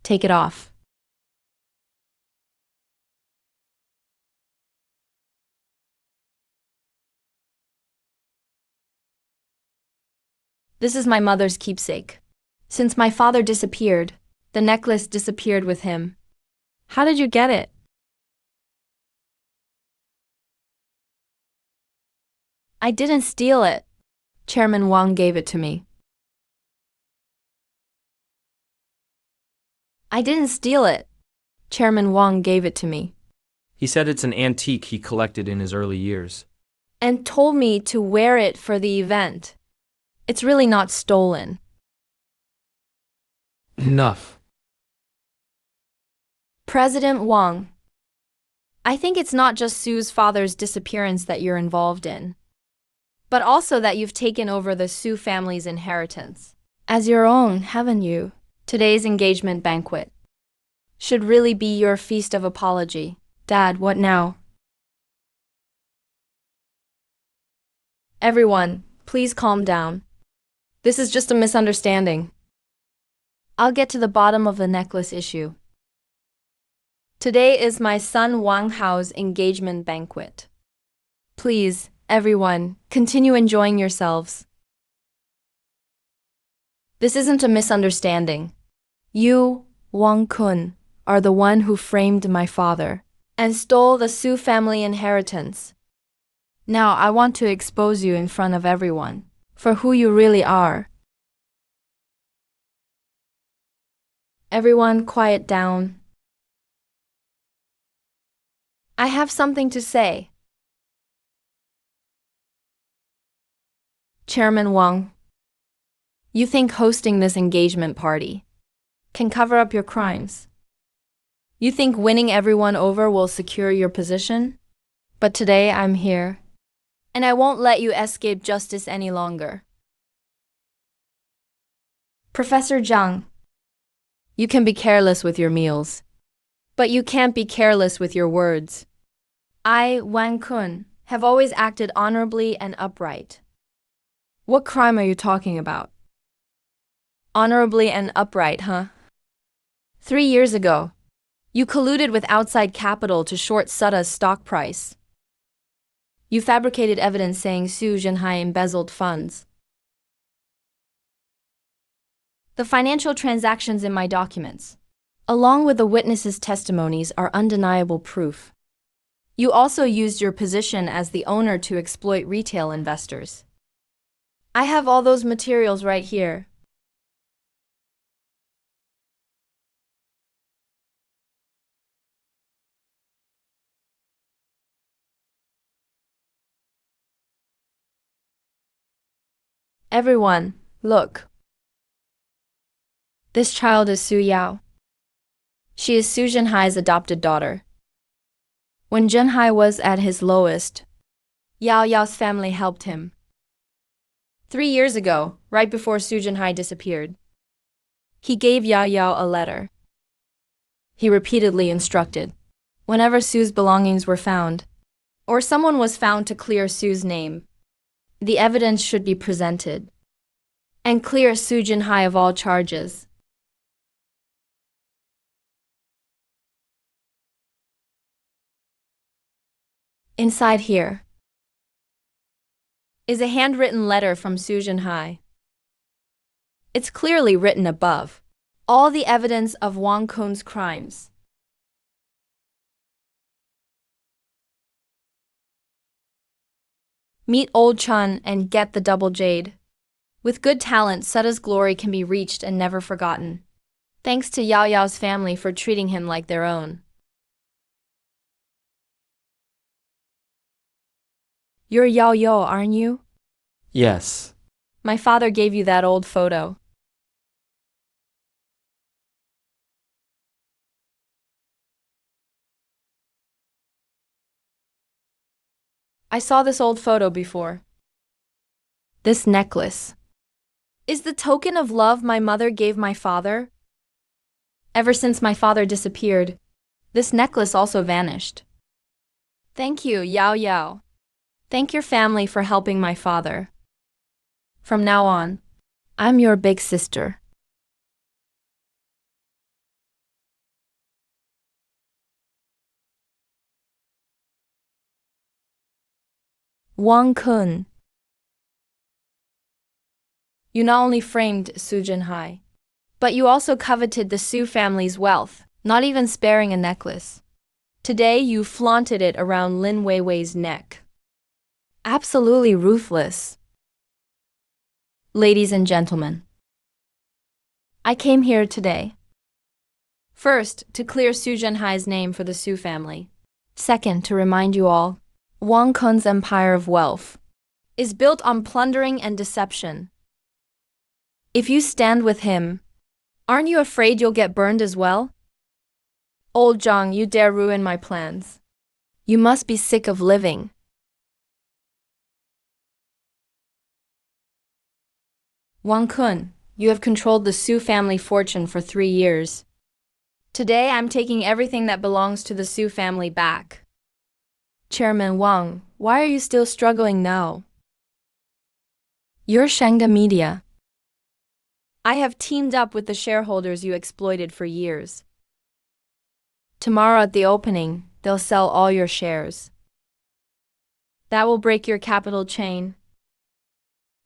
Take it off. This is my mother's keepsake. Since my father disappeared, the necklace disappeared with him. How did you get it? I didn't steal it. Chairman Wang gave it to me. I didn't steal it. Chairman Wang gave it to me. He said it's an antique he collected in his early years. And told me to wear it for the event. It's really not stolen. Enough. President Wang, I think it's not just Su's father's disappearance that you're involved in, but also that you've taken over the Su family's inheritance as your own, haven't you? Today's engagement banquet should really be your feast of apology. Dad, what now? Everyone, please calm down. This is just a misunderstanding. I'll get to the bottom of the necklace issue. Today is my son Wang Hao's engagement banquet. Please, everyone, continue enjoying yourselves. This isn't a misunderstanding. You, Wang Kun, are the one who framed my father and stole the Su family inheritance. Now I want to expose you in front of everyone for who you really are. Everyone, quiet down. I have something to say. Chairman Wang, you think hosting this engagement party can cover up your crimes? You think winning everyone over will secure your position? But today I'm here, and I won't let you escape justice any longer. Professor Zhang, you can be careless with your meals, but you can't be careless with your words. I, Wang Kun, have always acted honorably and upright. What crime are you talking about? Honorably and upright, huh? 3 years ago, you colluded with outside capital to short Sutta's stock price. You fabricated evidence saying Su Jinhai embezzled funds. The financial transactions in my documents, along with the witnesses' testimonies, are undeniable proof. You also used your position as the owner to exploit retail investors. I have all those materials right here. Everyone, look. This child is Su Yao. She is Su Junhai's adopted daughter. When Junhai was at his lowest, Yao Yao's family helped him. 3 years ago, right before Su Junhai disappeared, he gave Yao Yao a letter. He repeatedly instructed, whenever Su's belongings were found, or someone was found to clear Su's name, the evidence should be presented, and clear Su Junhai of all charges. Inside here is a handwritten letter from Su Junhai. It's clearly written above. All the evidence of Wang Kun's crimes. Meet Old Chun and get the double jade. With good talent, Seta's glory can be reached and never forgotten. Thanks to Yao Yao's family for treating him like their own. You're Yao Yao, aren't you? Yes. My father gave you that old photo. I saw this old photo before. This necklace is the token of love my mother gave my father. Ever since my father disappeared, this necklace also vanished. Thank you, Yao Yao. Thank your family for helping my father. From now on, I'm your big sister. Wang Kun. You not only framed Su Junhai, but you also coveted the Su family's wealth, not even sparing a necklace. Today you flaunted it around Lin Weiwei's neck. Absolutely ruthless. Ladies and gentlemen, I came here today. First, to clear Su Junhai's name for the Su family. Second, to remind you all, Wang Kun's empire of wealth is built on plundering and deception. If you stand with him, aren't you afraid you'll get burned as well? Old Zhang, you dare ruin my plans. You must be sick of living. Wang Kun, you have controlled the Su family fortune for 3 years. Today I'm taking everything that belongs to the Su family back. Chairman Wang, why are you still struggling now? You're Shangda Media. I have teamed up with the shareholders you exploited for years. Tomorrow at the opening, they'll sell all your shares. That will break your capital chain.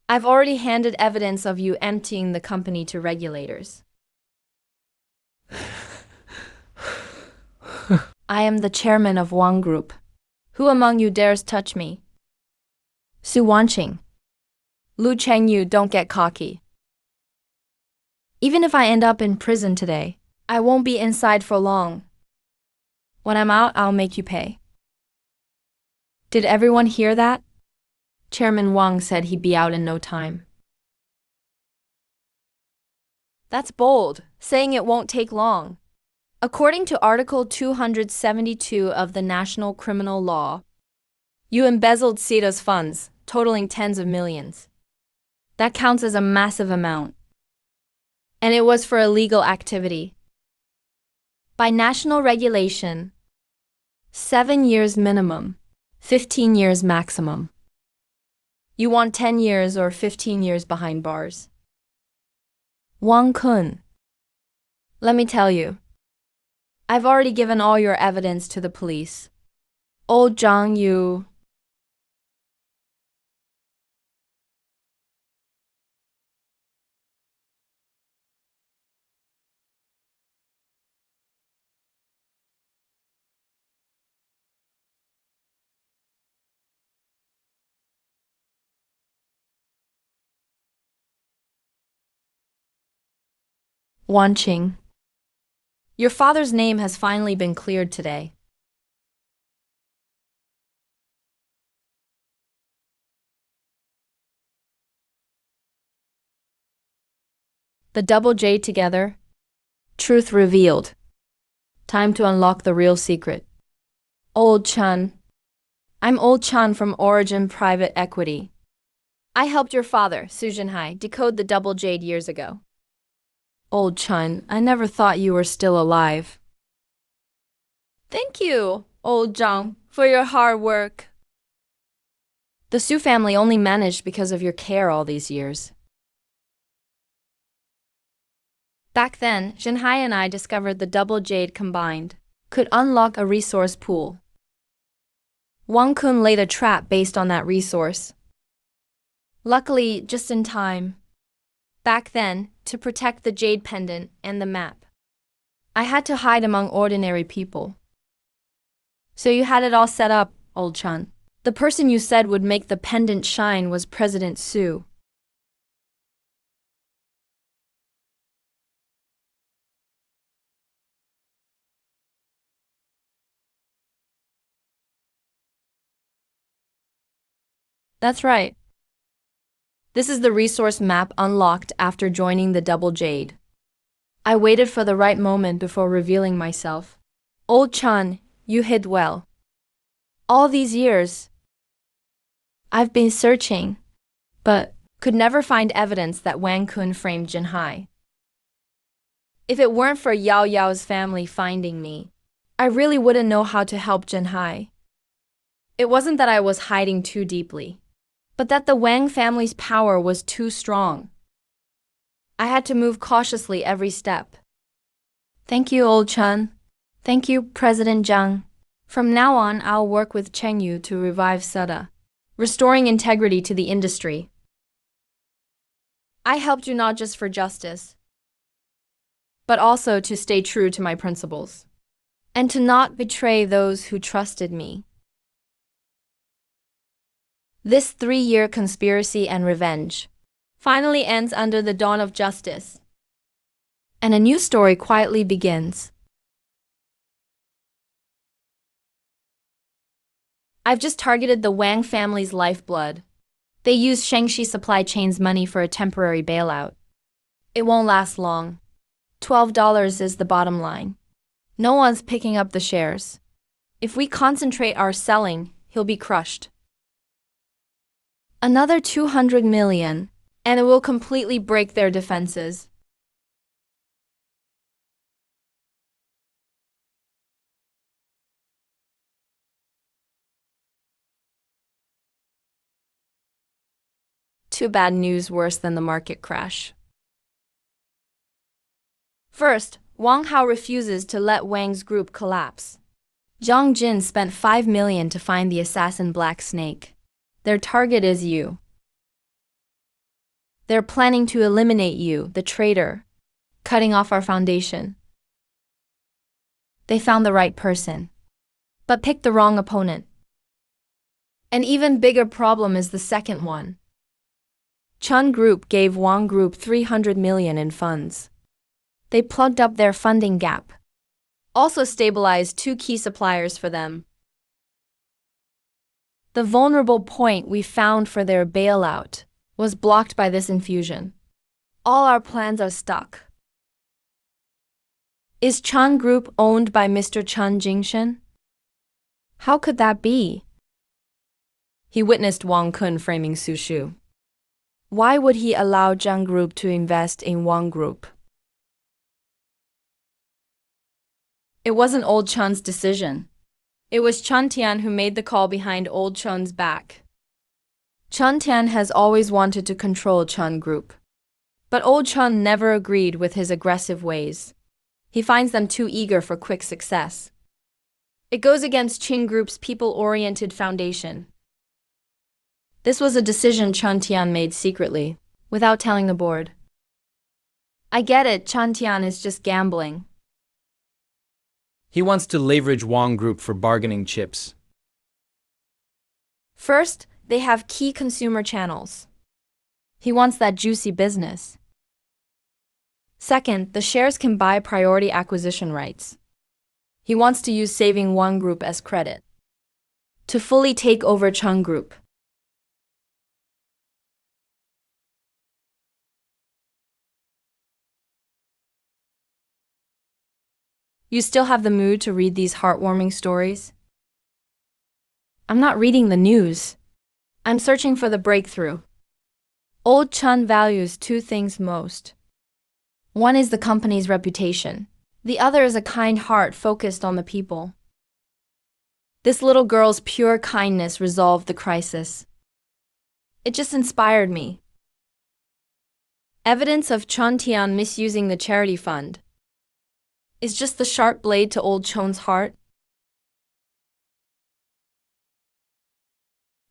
I've already handed evidence of you emptying the company to regulators. I am the chairman of Wang Group. Who among you dares touch me? Su Wanqing. Lu Chengyu, don't get cocky. Even if I end up in prison today, I won't be inside for long. When I'm out, I'll make you pay. Did everyone hear that? Chairman Wang said he'd be out in no time. That's bold, saying it won't take long. According to Article 272 of the National Criminal Law, you embezzled Seta's funds, totaling tens of millions. That counts as a massive amount. And it was for illegal activity. By national regulation, 7 years minimum, 15 years maximum. You want 10 years or 15 years behind bars. Wang Kun, let me tell you, I've already given all your evidence to the police. Old Zhang, you Wanqing. Your father's name has finally been cleared today. The double J together. Truth revealed. Time to unlock the real secret. Old Chun. I'm Old Chun from Origin Private Equity. I helped your father, Su Jinhai, decode the double jade years ago. Old Chun, I never thought you were still alive. Thank you, Old Zhang, for your hard work. The Su family only managed because of your care all these years. Back then, Jinhai and I discovered the double jade combined could unlock a resource pool. Wang Kun laid a trap based on that resource. Luckily, just in time. Back then, to protect the jade pendant and the map, I had to hide among ordinary people. So you had it all set up, Old Chun. The person you said would make the pendant shine was President Su. That's right. This is the resource map unlocked after joining the double jade. I waited for the right moment before revealing myself. Old Chun, you hid well. All these years, I've been searching, but could never find evidence that Wang Kun framed Jinhai. If it weren't for Yao Yao's family finding me, I really wouldn't know how to help Jinhai. It wasn't that I was hiding too deeply, but that the Wang family's power was too strong. I had to move cautiously every step. Thank you, Old Chun. Thank you, President Zhang. From now on, I'll work with Cheng Yu to revive Suda, restoring integrity to the industry. I helped you not just for justice, but also to stay true to my principles, and to not betray those who trusted me. This 3-year conspiracy and revenge finally ends under the dawn of justice, and a new story quietly begins. I've just targeted the Wang family's lifeblood. They used Shengxi supply chain's money for a temporary bailout. It won't last long. $12 is the bottom line. No one's picking up the shares. If we concentrate our selling, he'll be crushed. Another 200 million, and it will completely break their defenses. Too bad news worse than the market crash. First, Wang Hao refuses to let Wang's group collapse. Zhang Jin spent 5 million to find the assassin Black Snake. Their target is you. They're planning to eliminate you, the traitor, cutting off our foundation. They found the right person, but picked the wrong opponent. An even bigger problem is the second one. Chun Group gave Wang Group 300 million in funds. They plugged up their funding gap, also stabilized 2 key suppliers for them. The vulnerable point we found for their bailout was blocked by this infusion. All our plans are stuck. Is Chun Group owned by Mr. Chun Jingshen? How could that be? He witnessed Wang Kun framing Su Shu. Why would he allow Zhang Group to invest in Wang Group? It wasn't Old Chun's decision. It was Chun Tian who made the call behind Old Chun's back. Chun Tian has always wanted to control Chun Group, but Old Chun never agreed with his aggressive ways. He finds them too eager for quick success. It goes against Qing Group's people-oriented foundation. This was a decision Chun Tian made secretly, without telling the board. I get it, Chun Tian is just gambling. He wants to leverage Wang Group for bargaining chips. First, they have key consumer channels. He wants that juicy business. Second, the shares can buy priority acquisition rights. He wants to use Saving One Group as credit to fully take over Chung Group. You still have the mood to read these heartwarming stories? I'm not reading the news. I'm searching for the breakthrough. Old Chun values two things most. One is the company's reputation. The other is a kind heart focused on the people. This little girl's pure kindness resolved the crisis. It just inspired me. Evidence of Chun Tian misusing the charity fund is just the sharp blade to old Chun's heart.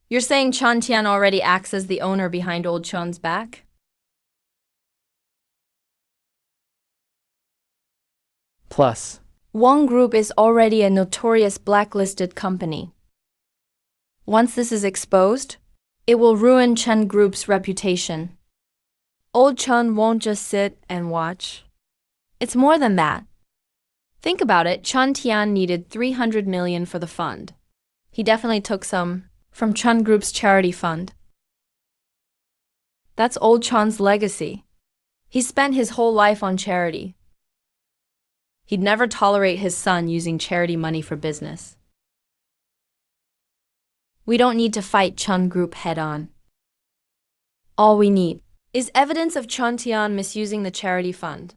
You're saying Chun Tian already acts as the owner behind old Chun's back? Plus, Wang Group is already a notorious blacklisted company. Once this is exposed, it will ruin Chen Group's reputation. Old Chun won't just sit and watch. It's more than that. Think about it, Chun Tian needed 300 million for the fund. He definitely took some from Chun Group's charity fund. That's old Chun's legacy. He spent his whole life on charity. He'd never tolerate his son using charity money for business. We don't need to fight Chun Group head-on. All we need is evidence of Chun Tian misusing the charity fund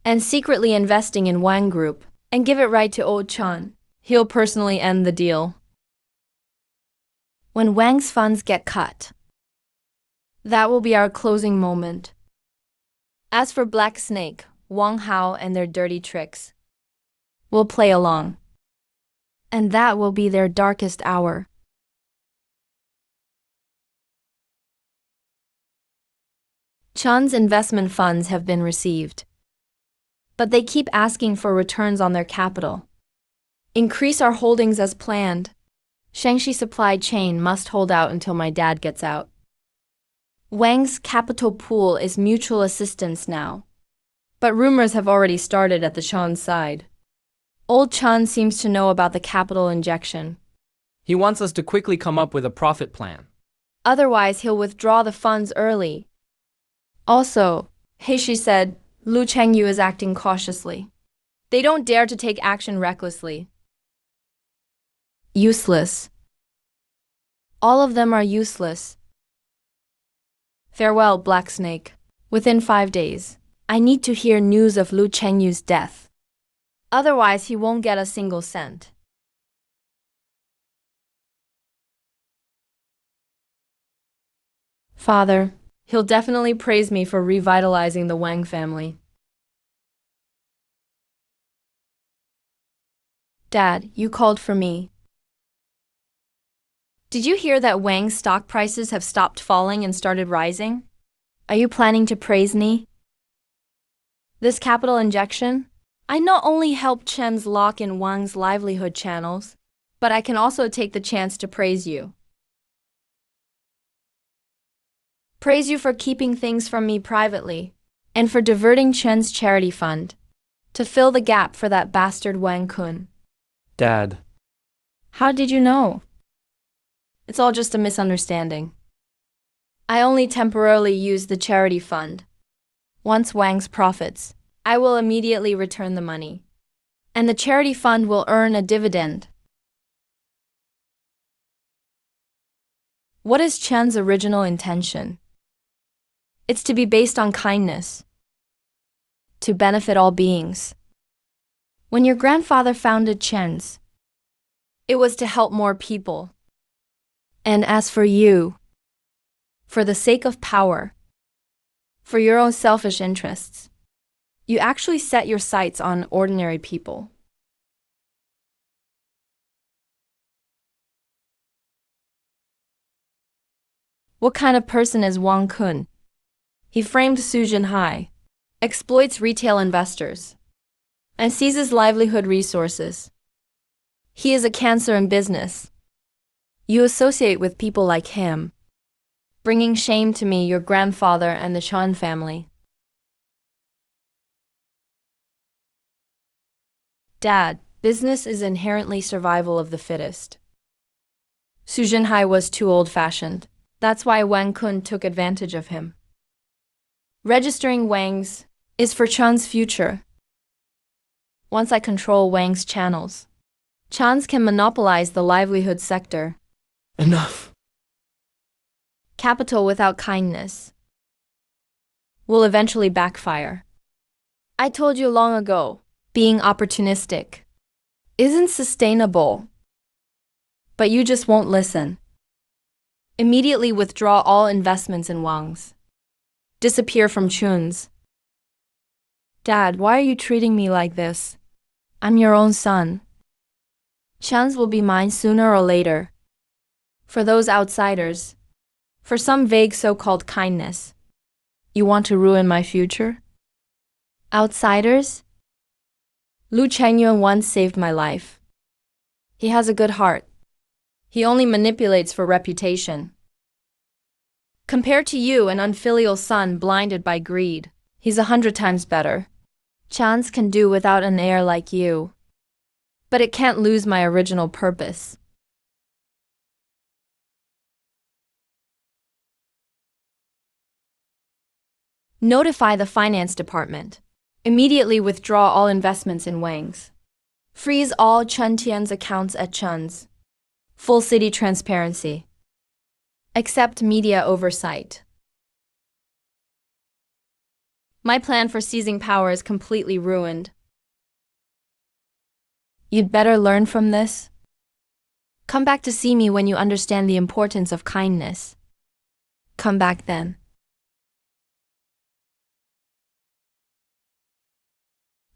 and secretly investing in Wang Group and give it right to old Chun. He'll personally end the deal. When Wang's funds get cut, that will be our closing moment. As for Black Snake, Wang Hao and their dirty tricks, we'll play along. And that will be their darkest hour. Chun's investment funds have been received, but they keep asking for returns on their capital. Increase our holdings as planned. Shangxi supply chain must hold out until my dad gets out. Wang's capital pool is mutual assistance now, but rumors have already started at the Chun side. Old Chun seems to know about the capital injection. he wants us to quickly come up with a profit plan. Otherwise, he'll withdraw the funds early. Also, Heishi said, Lu Chengyu is acting cautiously. They don't dare to take action recklessly. Useless. All of them are useless. Farewell, Black Snake. Within 5 days, I need to hear news of Lu Chengyu's death. Otherwise, he won't get a single cent. Father, he'll definitely praise me for revitalizing the Wang family. Dad, you called for me. Did you hear that Wang's stock prices have stopped falling and started rising? Are you planning to praise me? This capital injection? I not only helped Chen's lock in Wang's livelihood channels, but I can also take the chance to praise you. Praise you for keeping things from me privately, and for diverting Chen's charity fund to fill the gap for that bastard Wang Kun. Dad. How did you know? It's all just a misunderstanding. I only temporarily used the charity fund. Once Wang's profits, I will immediately return the money, and the charity fund will earn a dividend. What is Chen's original intention? It's to be based on kindness, to benefit all beings. When your grandfather founded Chen's, it was to help more people. And as for you, for the sake of power, for your own selfish interests, you actually set your sights on ordinary people. What kind of person is Wang Kun? He framed Su Jinhai, exploits retail investors, and seizes livelihood resources. He is a cancer in business. You associate with people like him, bringing shame to me, your grandfather, and the Xuan family. Dad, business is inherently survival of the fittest. Su Jinhai was too old-fashioned. That's why Wang Kun took advantage of him. Registering Wang's is for Chun's future. Once I control Wang's channels, Chans can monopolize the livelihood sector. Enough. Capital without kindness will eventually backfire. I told you long ago, being opportunistic isn't sustainable. But you just won't listen. Immediately withdraw all investments in Wang's. Disappear from Chun's. Dad, why are you treating me like this? I'm your own son. Chun's will be mine sooner or later. For those outsiders, for some vague so-called kindness, you want to ruin my future? Outsiders? Lu Chengyuan once saved my life. He has a good heart. He only manipulates for reputation. Compared to you, an unfilial son blinded by greed, he's 100 times better. Chance can do without an heir like you. But it can't lose my original purpose. Notify the finance department. Immediately withdraw all investments in Wang's. Freeze all Chen Tian's accounts at Chun's. Full city transparency. Accept media oversight. My plan for seizing power is completely ruined. You'd better learn from this. Come back to see me when you understand the importance of kindness. Come back then.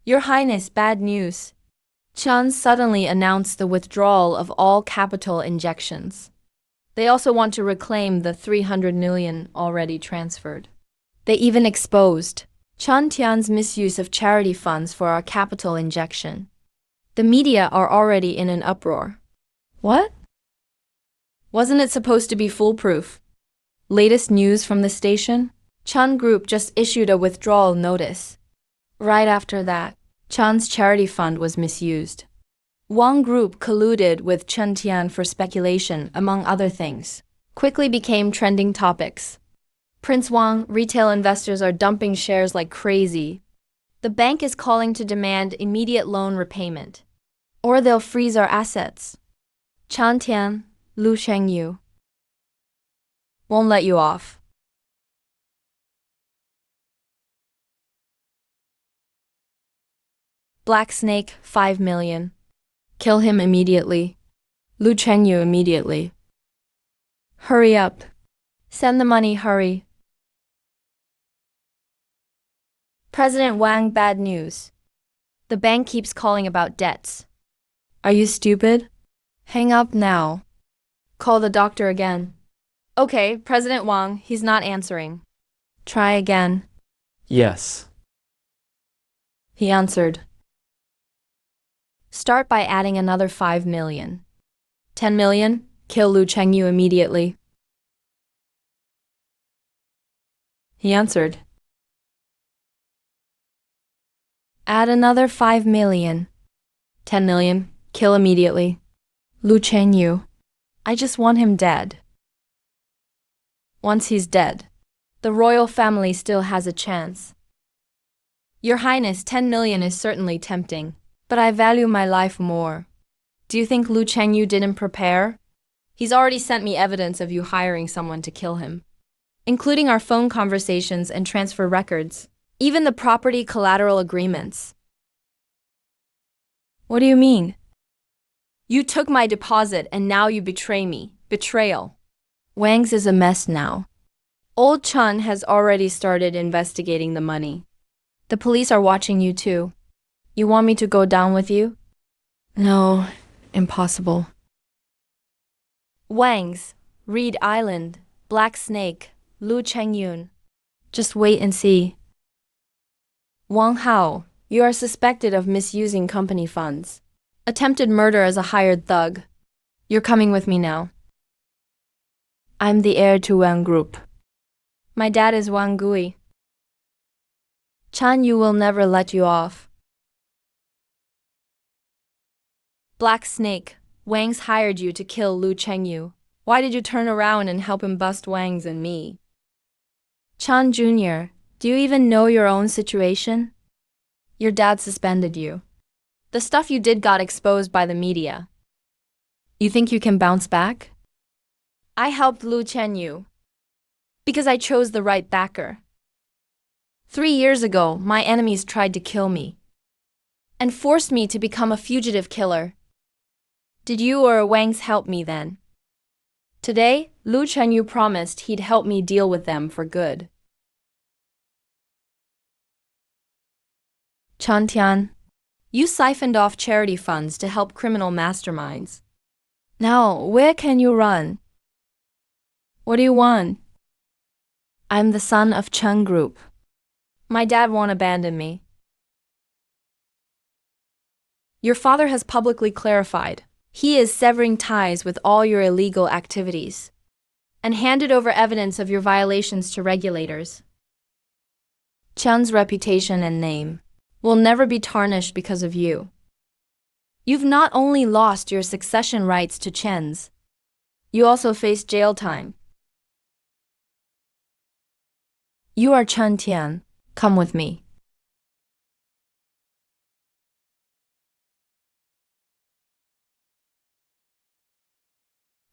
Your Highness, bad news. Chun suddenly announced the withdrawal of all capital injections. They also want to reclaim the 300 million already transferred. They even exposed Chun Tian's misuse of charity funds for our capital injection. The media are already in an uproar. What? Wasn't it supposed to be foolproof? Latest news from the station? Chun Group just issued a withdrawal notice. Right after that, Chun's charity fund was misused. Wang Group colluded with Chen Tian for speculation, among other things. Quickly became trending topics. Prince Wang, retail investors are dumping shares like crazy. The bank is calling to demand immediate loan repayment, or they'll freeze our assets. Chen Tian, Lu Shengyu won't let you off. Black Snake, 5 million. Kill him immediately. Lu Chengyu immediately. Hurry up. Send the money, hurry. President Wang, bad news. The bank keeps calling about debts. Are you stupid? Hang up now. Call the doctor again. Okay, President Wang, he's not answering. Try again. Yes. He answered. Start by adding another 5 million. 10 million, kill Lu Chengyu immediately. He answered. Add another 5 million. 10 million, kill immediately. Lu Chengyu. I just want him dead. Once he's dead, the royal family still has a chance. Your Highness, 10 million is certainly tempting. But I value my life more. Do you think Lu Chengyu didn't prepare? He's already sent me evidence of you hiring someone to kill him, including our phone conversations and transfer records, even the property collateral agreements. What do you mean? You took my deposit and now you betray me. Betrayal. Wang's is a mess now. Old Chun has already started investigating the money. The police are watching you too. You want me to go down with you? No, impossible. Wang's, Reed Island, Black Snake, Lu Chengyun. Just wait and see. Wang Hao, you are suspected of misusing company funds. Attempted murder as a hired thug. You're coming with me now. I'm the heir to Wang Group. My dad is Wang Gui. Chan Yu will never let you off. Black Snake, Wang's hired you to kill Lu Chengyu. Why did you turn around and help him bust Wang's and me? Chan Jr., do you even know your own situation? Your dad suspended you. The stuff you did got exposed by the media. You think you can bounce back? I helped Lu Chenyu because I chose the right backer. 3 years ago, my enemies tried to kill me and forced me to become a fugitive killer. Did you or Wang's help me then? Today, Lu Chenyu promised he'd help me deal with them for good. Chan Tian, you siphoned off charity funds to help criminal masterminds. Now, where can you run? What do you want? I'm the son of Chen Group. My dad won't abandon me. Your father has publicly clarified he is severing ties with all your illegal activities and handed over evidence of your violations to regulators. Chen's reputation and name will never be tarnished because of you. You've not only lost your succession rights to Chen's, you also face jail time. You are Chen Tian. Come with me.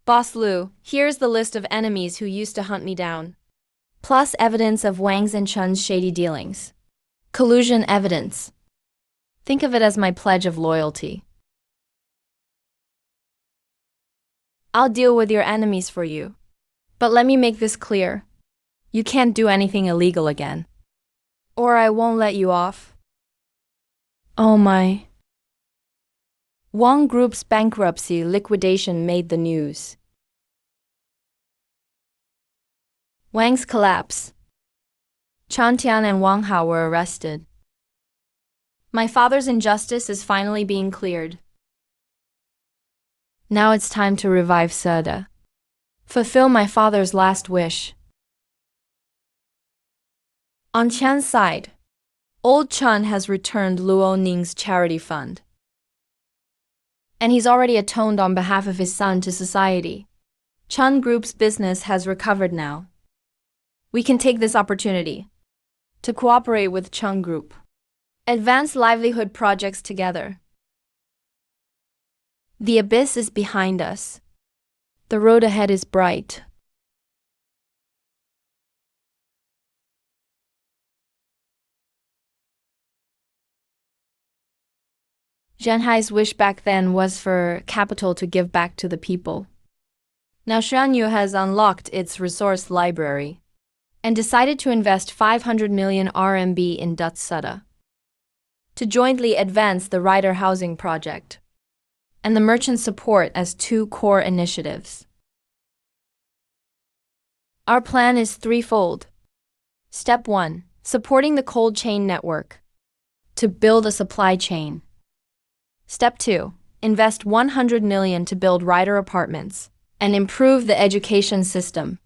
Boss Lu, here's the list of enemies who used to hunt me down, plus evidence of Wang's and Chen's shady dealings. Collusion evidence. Think of it as my pledge of loyalty. I'll deal with your enemies for you. But let me make this clear. You can't do anything illegal again, or I won't let you off. Oh my. Wang Group's bankruptcy liquidation made the news. Wang's collapse. Chan Tian and Wang Hao were arrested. My father's injustice is finally being cleared. Now it's time to revive Seda. Fulfill my father's last wish. On Chan's side, old Chen has returned Luo Ning's charity fund. And he's already atoned on behalf of his son to society. Chen Group's business has recovered now. We can take this opportunity to cooperate with Chen Group, advance livelihood projects together. The abyss is behind us. The road ahead is bright. Zhenhai's wish back then was for capital to give back to the people. Now Xuanyu has unlocked its resource library and decided to invest 500 million RMB in Dutsada to jointly advance the rider housing project and the merchant support as 2 core initiatives. Our plan is threefold. Step 1. Supporting the cold chain network to build a supply chain. Step 2. Invest 100 million to build rider apartments and improve the education system.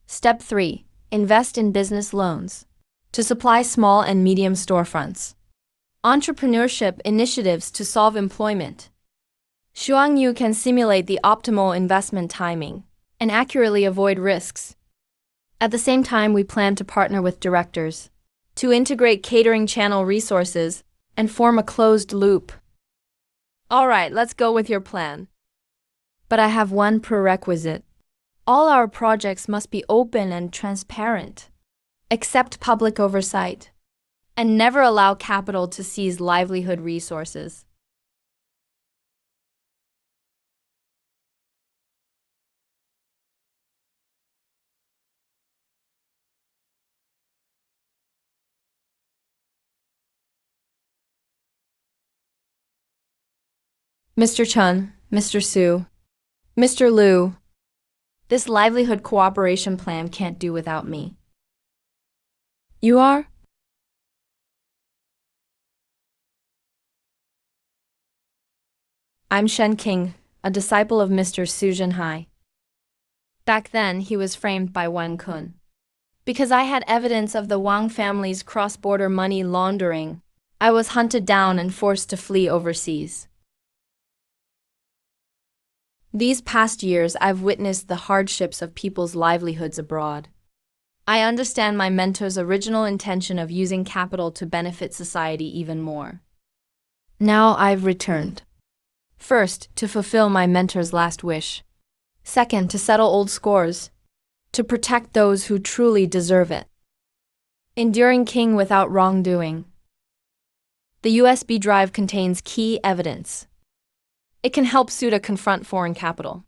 Step 3. Invest in business loans to supply small and medium storefronts. Entrepreneurship initiatives to solve employment. Xuan can simulate the optimal investment timing and accurately avoid risks. At the same time, we plan to partner with directors to integrate catering channel resources and form a closed loop. All right, let's go with your plan. But I have one prerequisite. All our projects must be open and transparent. Accept public oversight, and never allow capital to seize livelihood resources. Mr. Chen, Mr. Su, Mr. Liu, this livelihood cooperation plan can't do without me. You are? I'm Shen King, a disciple of Mr. Su Zhenhai. Back then, he was framed by Wen Kun. Because I had evidence of the Wang family's cross-border money laundering, I was hunted down and forced to flee overseas. These past years, I've witnessed the hardships of people's livelihoods abroad. I understand my mentor's original intention of using capital to benefit society even more. Now I've returned. First, to fulfill my mentor's last wish. Second, to settle old scores. To protect those who truly deserve it. Enduring king without wrongdoing. The USB drive contains key evidence. It can help Suda confront foreign capital.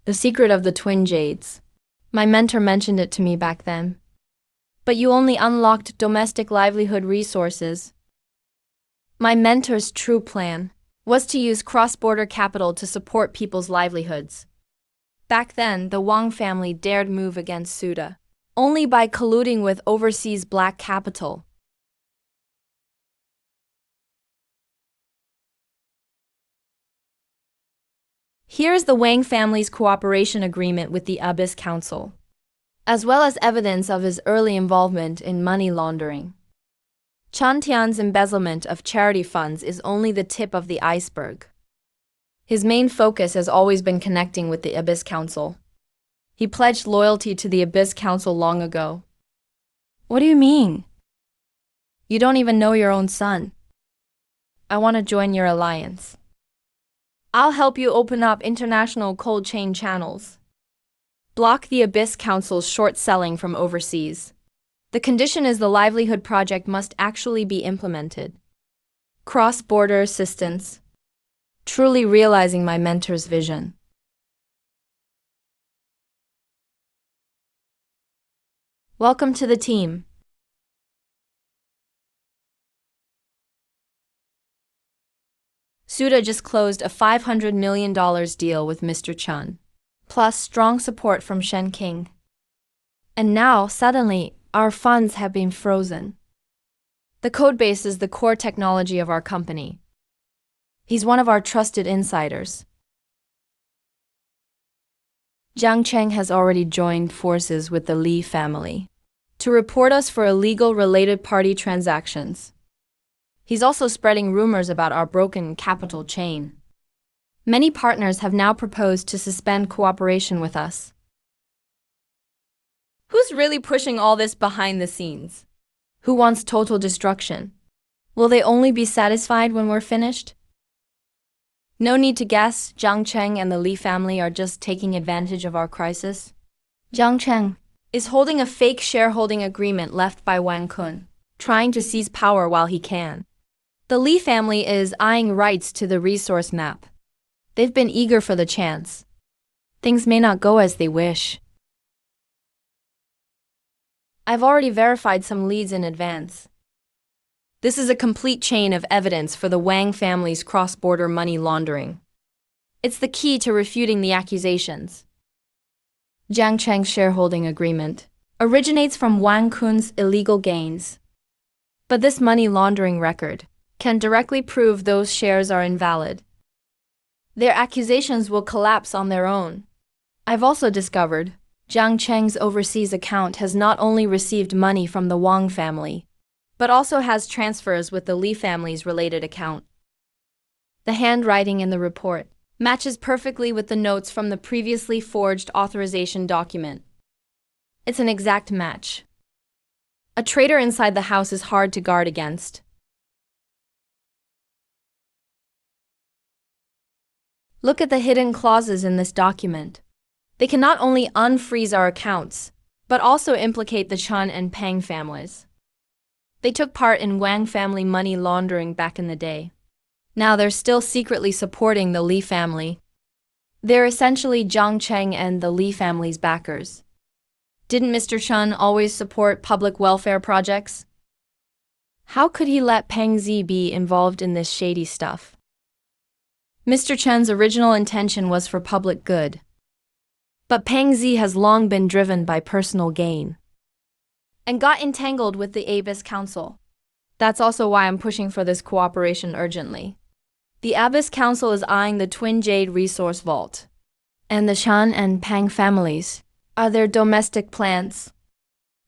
The secret of the twin jades. My mentor mentioned it to me back then. But you only unlocked domestic livelihood resources. My mentor's true plan was to use cross-border capital to support people's livelihoods. Back then, the Wang family dared move against Suda only by colluding with overseas black capital. Here's the Wang family's cooperation agreement with the Abyss Council, as well as evidence of his early involvement in money laundering. Chen Tian's embezzlement of charity funds is only the tip of the iceberg. His main focus has always been connecting with the Abyss Council. He pledged loyalty to the Abyss Council long ago. What do you mean? You don't even know your own son. I want to join your alliance. I'll help you open up international cold chain channels. Block the Abyss Council's short selling from overseas. The condition is the livelihood project must actually be implemented. Cross-border assistance. Truly realizing my mentor's vision. Welcome to the team. Suda just closed a $500 million deal with Mr. Chen, plus strong support from Shen King. And now, suddenly, our funds have been frozen. The codebase is the core technology of our company. He's one of our trusted insiders. Jiang Cheng has already joined forces with the Li family to report us for illegal related party transactions. He's also spreading rumors about our broken capital chain. Many partners have now proposed to suspend cooperation with us. Who's really pushing all this behind the scenes? Who wants total destruction? Will they only be satisfied when we're finished? No need to guess, Jiang Cheng and the Li family are just taking advantage of our crisis. Jiang Cheng is holding a fake shareholding agreement left by Wang Kun, trying to seize power while he can. The Li family is eyeing rights to the resource map. They've been eager for the chance. Things may not go as they wish. I've already verified some leads in advance. This is a complete chain of evidence for the Wang family's cross-border money laundering. It's the key to refuting the accusations. Jiang Cheng's shareholding agreement originates from Wang Kun's illegal gains. But this money laundering record can directly prove those shares are invalid. Their accusations will collapse on their own. I've also discovered Jiang Cheng's overseas account has not only received money from the Wang family, but also has transfers with the Li family's related account. The handwriting in the report matches perfectly with the notes from the previously forged authorization document. It's an exact match. A traitor inside the house is hard to guard against. Look at the hidden clauses in this document. They can not only unfreeze our accounts, but also implicate the Chen and Peng families. They took part in Wang family money laundering back in the day. Now they're still secretly supporting the Li family. They're essentially Jiang Cheng and the Li family's backers. Didn't Mr. Chen always support public welfare projects? How could he let Peng Zi be involved in this shady stuff? Mr. Chen's original intention was for public good. But Peng Zi has long been driven by personal gain and got entangled with the Abyss Council. That's also why I'm pushing for this cooperation urgently. The Abyss Council is eyeing the Twin Jade Resource Vault, and the Shan and Peng families are their domestic plants.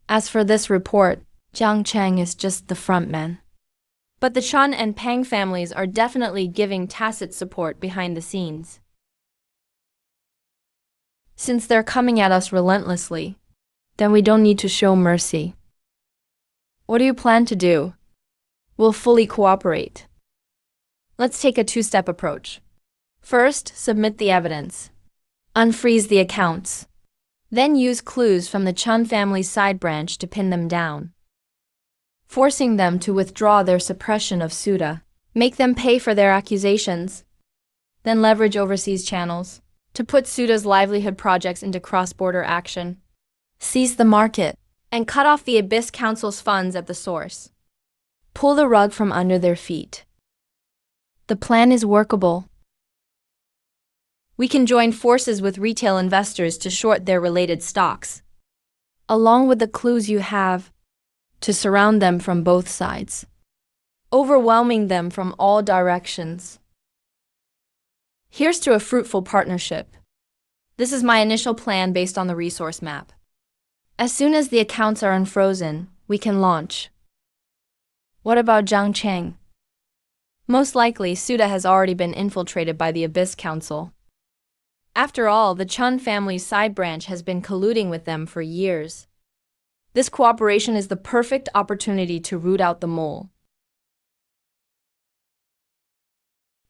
As for this report, Jiang Cheng is just the frontman. But the Chun and Pang families are definitely giving tacit support behind the scenes. Since they're coming at us relentlessly, then we don't need to show mercy. What do you plan to do? We'll fully cooperate. Let's take a two-step approach. First, submit the evidence. Unfreeze the accounts. Then use clues from the Chun family's side branch to pin them down, forcing them to withdraw their suppression of Suda. Make them pay for their accusations. Then leverage overseas channels to put Suda's livelihood projects into cross-border action. Seize the market and cut off the Abyss Council's funds at the source. Pull the rug from under their feet. The plan is workable. We can join forces with retail investors to short their related stocks, along with the clues you have, to surround them from both sides, overwhelming them from all directions. Here's to a fruitful partnership. This is my initial plan based on the resource map. As soon as the accounts are unfrozen, we can launch. What about Zhang Cheng? Most likely, Suda has already been infiltrated by the Abyss Council. After all, the Chun family's side branch has been colluding with them for years. This cooperation is the perfect opportunity to root out the mole.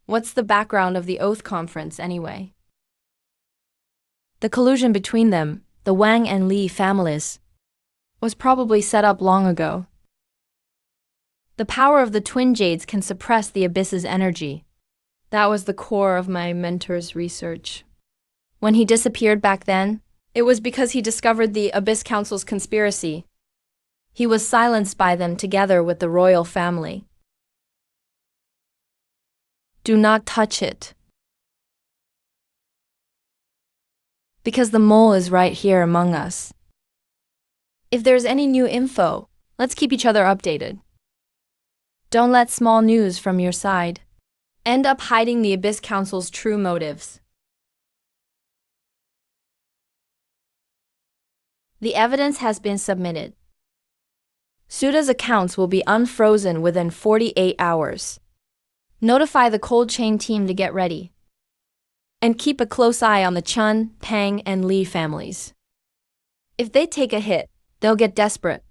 What's the background of the Oath Conference, anyway? The collusion between them, the Wang and Li families, was probably set up long ago. The power of the twin jades can suppress the Abyss's energy. That was the core of my mentor's research. When he disappeared back then, it was because he discovered the Abyss Council's conspiracy. He was silenced by them together with the royal family. Do not touch it. Because the mole is right here among us. If there's any new info, let's keep each other updated. Don't let small news from your side end up hiding the Abyss Council's true motives. The evidence has been submitted. Suda's accounts will be unfrozen within 48 hours. Notify the cold chain team to get ready. And keep a close eye on the Chun, Pang, and Li families. If they take a hit, they'll get desperate.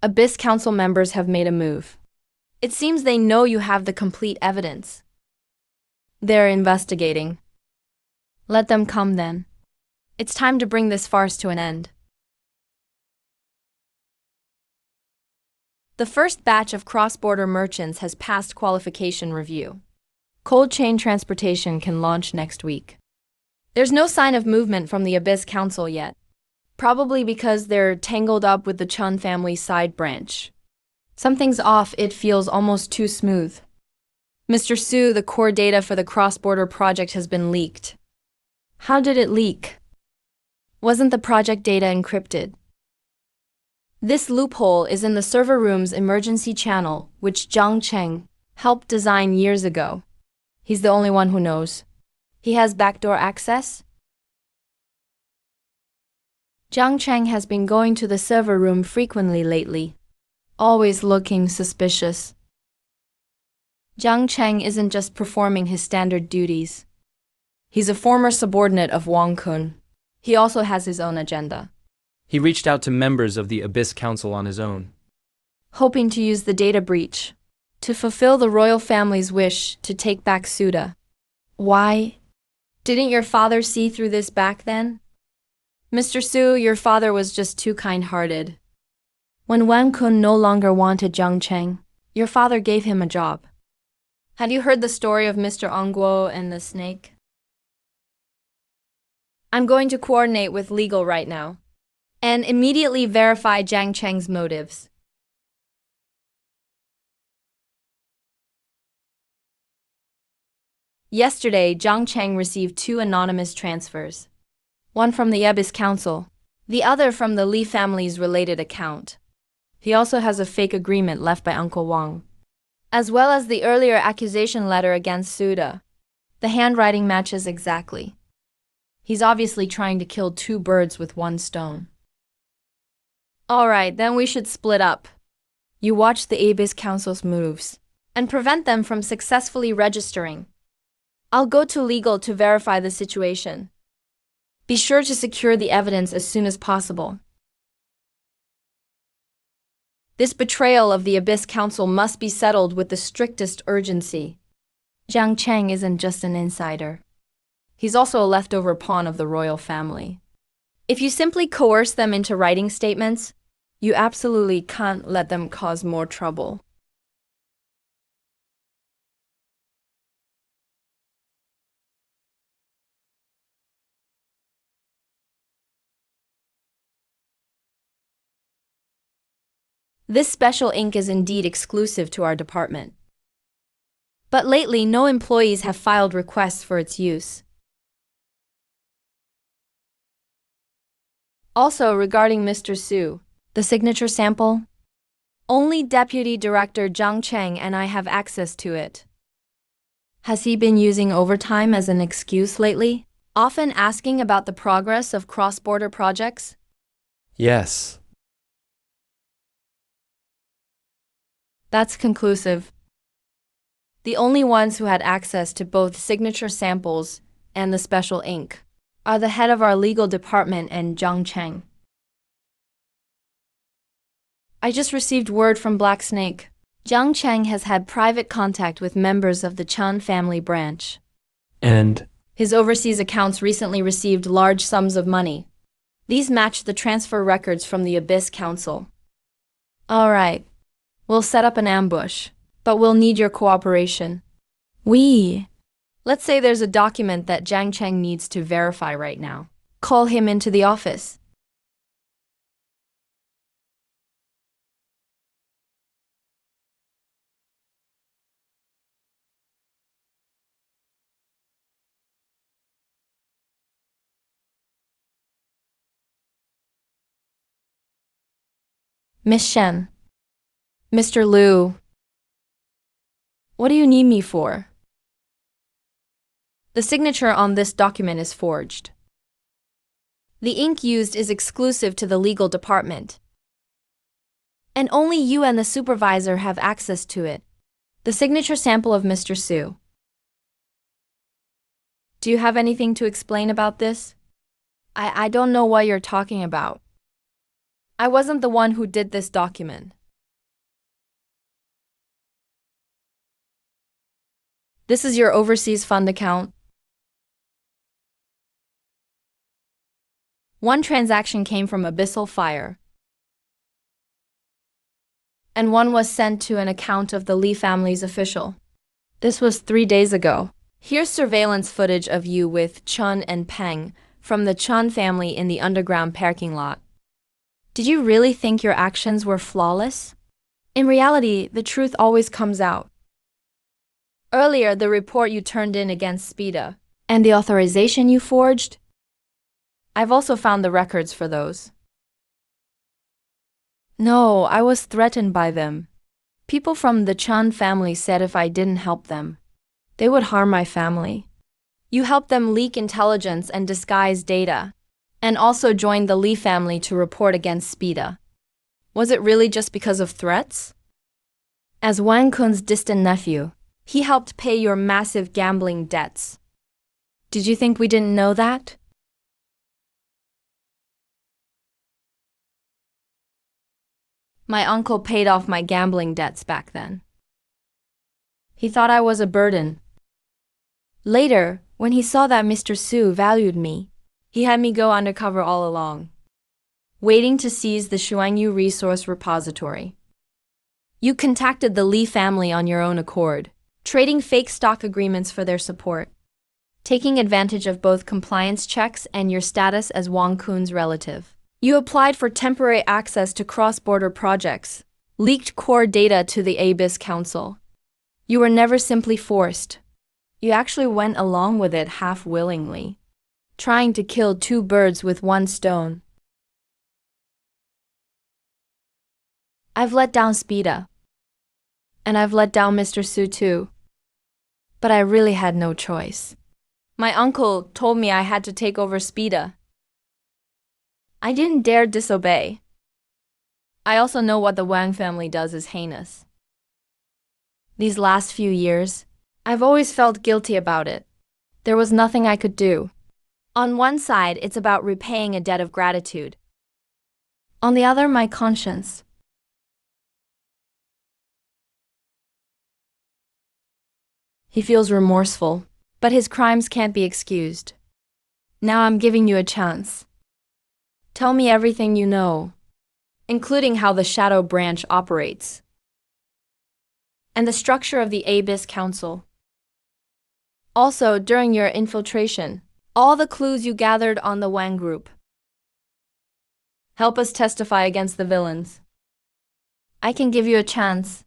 Abyss Council members have made a move. It seems they know you have the complete evidence. They're investigating. Let them come then. It's time to bring this farce to an end. The first batch of cross-border merchants has passed qualification review. Cold chain transportation can launch next week. There's no sign of movement from the Abyss Council yet, probably because they're tangled up with the Chun family side branch. Something's off, it feels almost too smooth. Mr. Su, the core data for the cross-border project has been leaked. How did it leak? Wasn't the project data encrypted? This loophole is in the server room's emergency channel, which Zhang Cheng helped design years ago. He's the only one who knows. He has backdoor access? Zhang Cheng has been going to the server room frequently lately, always looking suspicious. Zhang Cheng isn't just performing his standard duties. He's a former subordinate of Wang Kun. He also has his own agenda. He reached out to members of the Abyss Council on his own, hoping to use the data breach to fulfill the royal family's wish to take back Suda. Why? Didn't your father see through this back then? Mr. Su, your father was just too kind-hearted. When Wang Kun no longer wanted Zhang Cheng, your father gave him a job. Had you heard the story of Mr. Ongguo and the snake? I'm going to coordinate with legal right now and immediately verify Zhang Cheng's motives. Yesterday, Zhang Cheng received 2 anonymous transfers. One from the Abyss Council, the other from the Li family's related account. He also has a fake agreement left by Uncle Wang, as well as the earlier accusation letter against Suda. The handwriting matches exactly. He's obviously trying to kill 2 birds with 1 stone. Alright, then we should split up. You watch the Abyss Council's moves, and prevent them from successfully registering. I'll go to legal to verify the situation. Be sure to secure the evidence as soon as possible. This betrayal of the Abyss Council must be settled with the strictest urgency. Jiang Cheng isn't just an insider. He's also a leftover pawn of the royal family. If you simply coerce them into writing statements, you absolutely can't let them cause more trouble. This special ink is indeed exclusive to our department. But lately, no employees have filed requests for its use. Also, regarding Mr. Su, the signature sample, only Deputy Director Zhang Cheng and I have access to it. Has he been using overtime as an excuse lately, often asking about the progress of cross-border projects? Yes. That's conclusive. The only ones who had access to both signature samples and the special ink are the head of our legal department and Zhang Cheng. I just received word from Black Snake. Zhang Cheng has had private contact with members of the Chan family branch. And His overseas accounts recently received large sums of money. These match the transfer records from the Abyss Council. All right. We'll set up an ambush, but we'll need your cooperation. Let's say there's a document that Zhang Cheng needs to verify right now. Call him into the office. Miss Shen. Mr. Liu. What do you need me for? The signature on this document is forged. The ink used is exclusive to the legal department. And only you and the supervisor have access to it. The signature sample of Mr. Su. Do you have anything to explain about this? I don't know what you're talking about. I wasn't the one who did this document. This is your overseas fund account. One transaction came from Abyssal Fire, and one was sent to an account of the Li family's official. This was 3 days ago. Here's surveillance footage of you with Chun and Peng from the Chun family in the underground parking lot. Did you really think your actions were flawless? In reality, the truth always comes out. Earlier, the report you turned in against Spida, and the authorization you forged, I've also found the records for those. No, I was threatened by them. People from the Chan family said if I didn't help them, they would harm my family. You helped them leak intelligence and disguise data, and also joined the Li family to report against Spida. Was it really just because of threats? As Wang Kun's distant nephew, he helped pay your massive gambling debts. Did you think we didn't know that? My uncle paid off my gambling debts back then. He thought I was a burden. Later, when he saw that Mr. Su valued me, he had me go undercover all along, waiting to seize the Xuanyu resource repository. You contacted the Li family on your own accord, trading fake stock agreements for their support, taking advantage of both compliance checks and your status as Wang Kun's relative. You applied for temporary access to cross-border projects, leaked core data to the Abyss Council. You were never simply forced. You actually went along with it half-willingly, trying to kill 2 birds with 1 stone. I've let down Spida. And I've let down Mr. Su too. But I really had no choice. My uncle told me I had to take over Spida. I didn't dare disobey. I also know what the Wang family does is heinous. These last few years, I've always felt guilty about it. There was nothing I could do. On one side, it's about repaying a debt of gratitude. On the other, my conscience. He feels remorseful, but his crimes can't be excused. Now I'm giving you a chance. Tell me everything you know, including how the Shadow Branch operates, and the structure of the Abyss Council. Also, during your infiltration, all the clues you gathered on the Wang Group. Help us testify against the villains. I can give you a chance.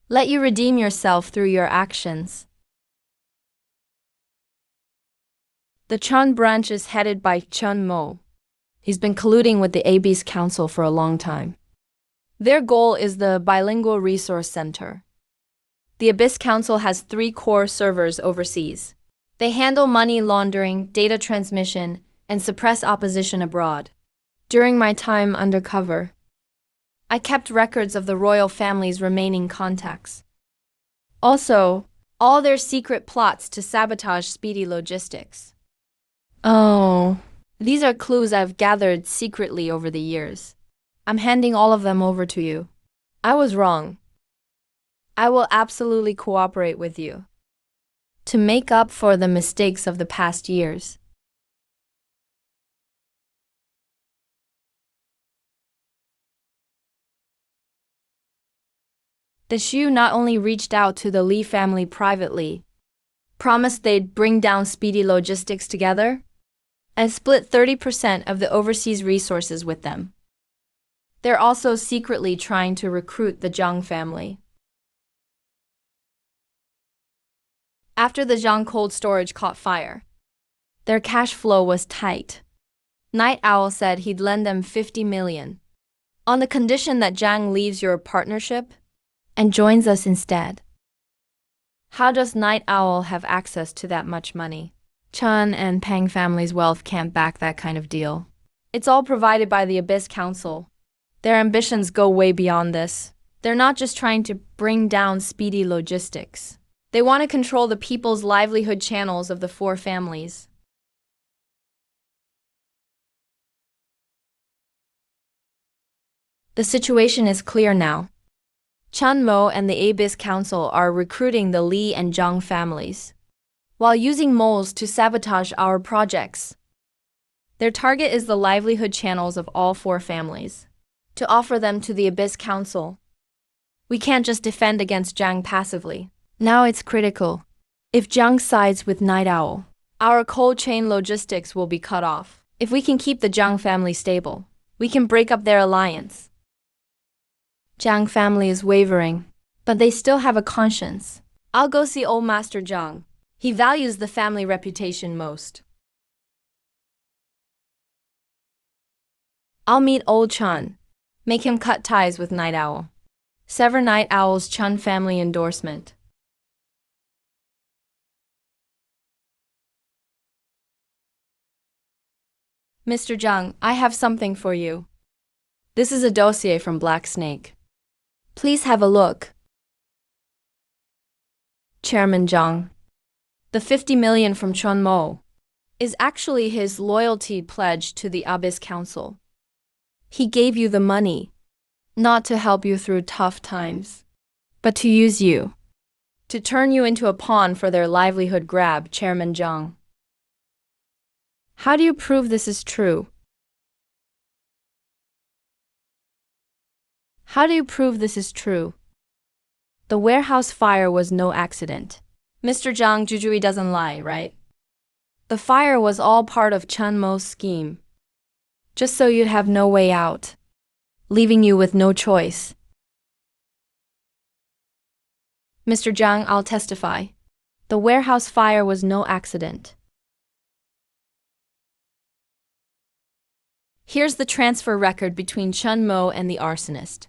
Let you redeem yourself through your actions. The Chun branch is headed by Chun Mo. He's been colluding with the Abyss Council for a long time. Their goal is the Bilingual Resource Center. The Abyss Council has 3 core servers overseas. They handle money laundering, data transmission, and suppress opposition abroad. During my time undercover, I kept records of the royal family's remaining contacts. Also, all their secret plots to sabotage speedy logistics. Oh, these are clues I've gathered secretly over the years. I'm handing all of them over to you. I was wrong. I will absolutely cooperate with you to make up for the mistakes of the past years. The Shu not only reached out to the Li family privately, promised they'd bring down speedy logistics together, and split 30% of the overseas resources with them. They're also secretly trying to recruit the Zhang family. After the Zhang cold storage caught fire, their cash flow was tight. Night Owl said he'd lend them 50 million, on the condition that Zhang leaves your partnership and joins us instead. How does Night Owl have access to that much money? Chun and Peng family's wealth can't back that kind of deal. It's all provided by the Abyss Council. Their ambitions go way beyond this. They're not just trying to bring down speedy logistics. They want to control the people's livelihood channels of the 4 families. The situation is clear now. Chun Mo and the Abyss Council are recruiting the Li and Zhang families, while using moles to sabotage our projects. Their target is the livelihood channels of all 4 families, to offer them to the Abyss Council. We can't just defend against Zhang passively. Now it's critical. If Zhang sides with Night Owl, our cold chain logistics will be cut off. If we can keep the Zhang family stable, we can break up their alliance. Zhang family is wavering, but they still have a conscience. I'll go see old Master Zhang. He values the family reputation most. I'll meet old Chun. Make him cut ties with Night Owl. Sever Night Owl's Chun family endorsement. Mr. Zhang, I have something for you. This is a dossier from Black Snake. Please have a look. Chairman Zhang. The 50 million from Chun Mo is actually his loyalty pledge to the Abyss Council. He gave you the money, not to help you through tough times, but to use you, to turn you into a pawn for their livelihood grab, Chairman Zhang. How do you prove this is true? How do you prove this is true? The warehouse fire was no accident. Mr. Zhang, Jujui doesn't lie, right? The fire was all part of Chun Mo's scheme, just so you'd have no way out, leaving you with no choice. Mr. Zhang, I'll testify. The warehouse fire was no accident. Here's the transfer record between Chun Mo and the arsonist.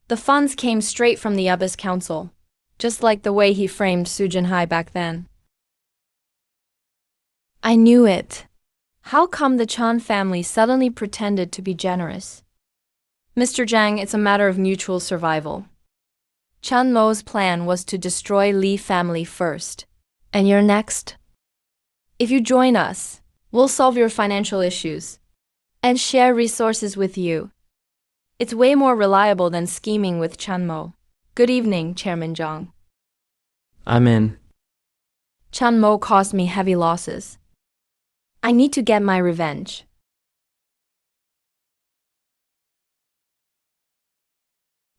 The funds came straight from the Abyss Council, just like the way he framed Su Jinhai back then. I knew it. How come the Chan family suddenly pretended to be generous? Mr. Zhang, it's a matter of mutual survival. Chen Mo's plan was to destroy Li family first. And you're next? If you join us, we'll solve your financial issues and share resources with you. It's way more reliable than scheming with Chen Mo. Good evening, Chairman Zhang. I'm in. Chen Mo caused me heavy losses. I need to get my revenge.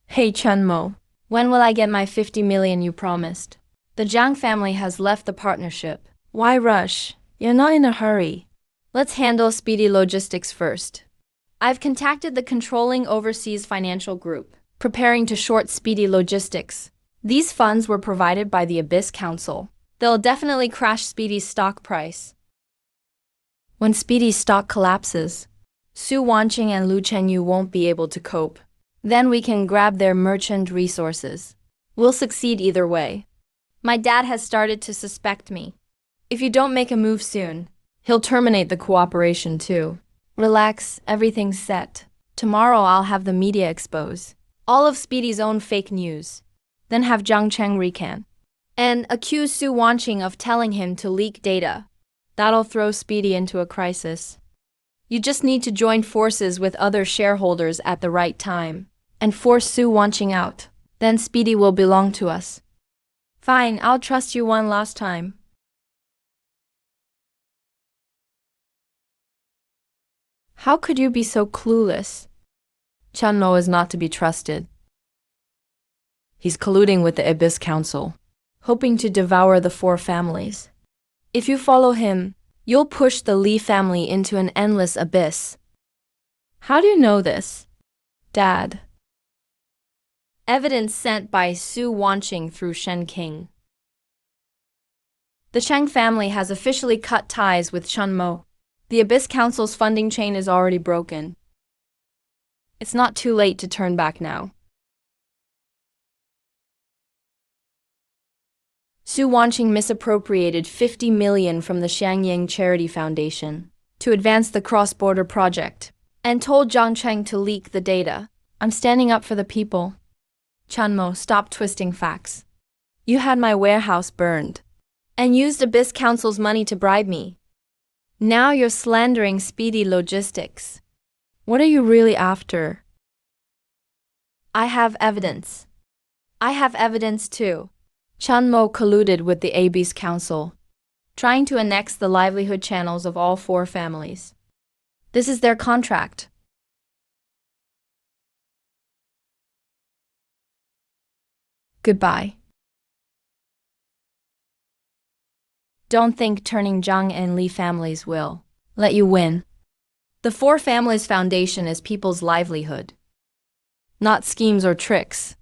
Hey Chen Mo, when will I get my 50 million you promised? The Zhang family has left the partnership. Why rush? You're not in a hurry. Let's handle speedy logistics first. I've contacted the controlling overseas financial group, preparing to short speedy logistics. These funds were provided by the Abyss Council. They'll definitely crash Speedy's stock price. When Speedy's stock collapses, Su Wanqing and Lu Chenyu won't be able to cope. Then we can grab their merchant resources. We'll succeed either way. My dad has started to suspect me. If you don't make a move soon, he'll terminate the cooperation too. Relax, everything's set. Tomorrow I'll have the media expose all of Speedy's own fake news. Then have Zhang Cheng recant and accuse Su Wanqing of telling him to leak data. That'll throw Speedy into a crisis. You just need to join forces with other shareholders at the right time and force Su Wanqing out. Then Speedy will belong to us. Fine, I'll trust you one last time. How could you be so clueless? Chen Mo is not to be trusted. He's colluding with the Abyss Council, hoping to devour the four families. If you follow him, you'll push the Li family into an endless abyss. How do you know this, Dad? Evidence sent by Su Wanqing through Shen King. The Cheng family has officially cut ties with Chen Mo. The Abyss Council's funding chain is already broken. It's not too late to turn back now. Su Wanqing misappropriated 50 million from the Xiangyang Charity Foundation to advance the cross-border project and told Zhang Cheng to leak the data. I'm standing up for the people. Chen Mo, stop twisting facts. You had my warehouse burned and used Abyss Council's money to bribe me. Now you're slandering Speedy Logistics. What are you really after? I have evidence. I have evidence too. Chen Mo colluded with the Abyss Council, trying to annex the livelihood channels of all four families. This is their contract. Goodbye. Don't think turning Zhang and Li families will let you win. The four families' foundation is people's livelihood, not schemes or tricks.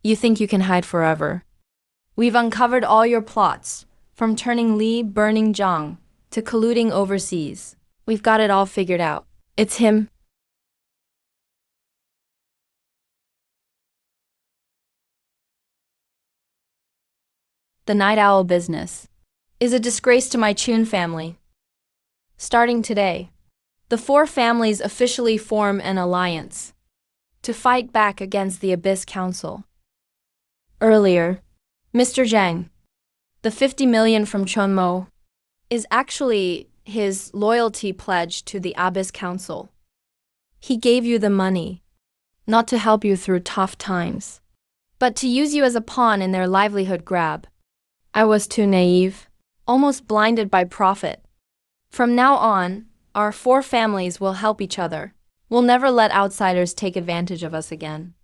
You think you can hide forever. We've uncovered all your plots, from turning Li, burning Zhang, to colluding overseas. We've got it all figured out. It's him. The night owl business is a disgrace to my Chun family. Starting today, the four families officially form an alliance to fight back against the Abyss Council. Earlier, Mr. Zhang, the 50 million from Chen Mo, is actually his loyalty pledge to the Abyss Council. He gave you the money, not to help you through tough times, but to use you as a pawn in their livelihood grab. I was too naive, almost blinded by profit. From now on, our four families will help each other. We'll never let outsiders take advantage of us again.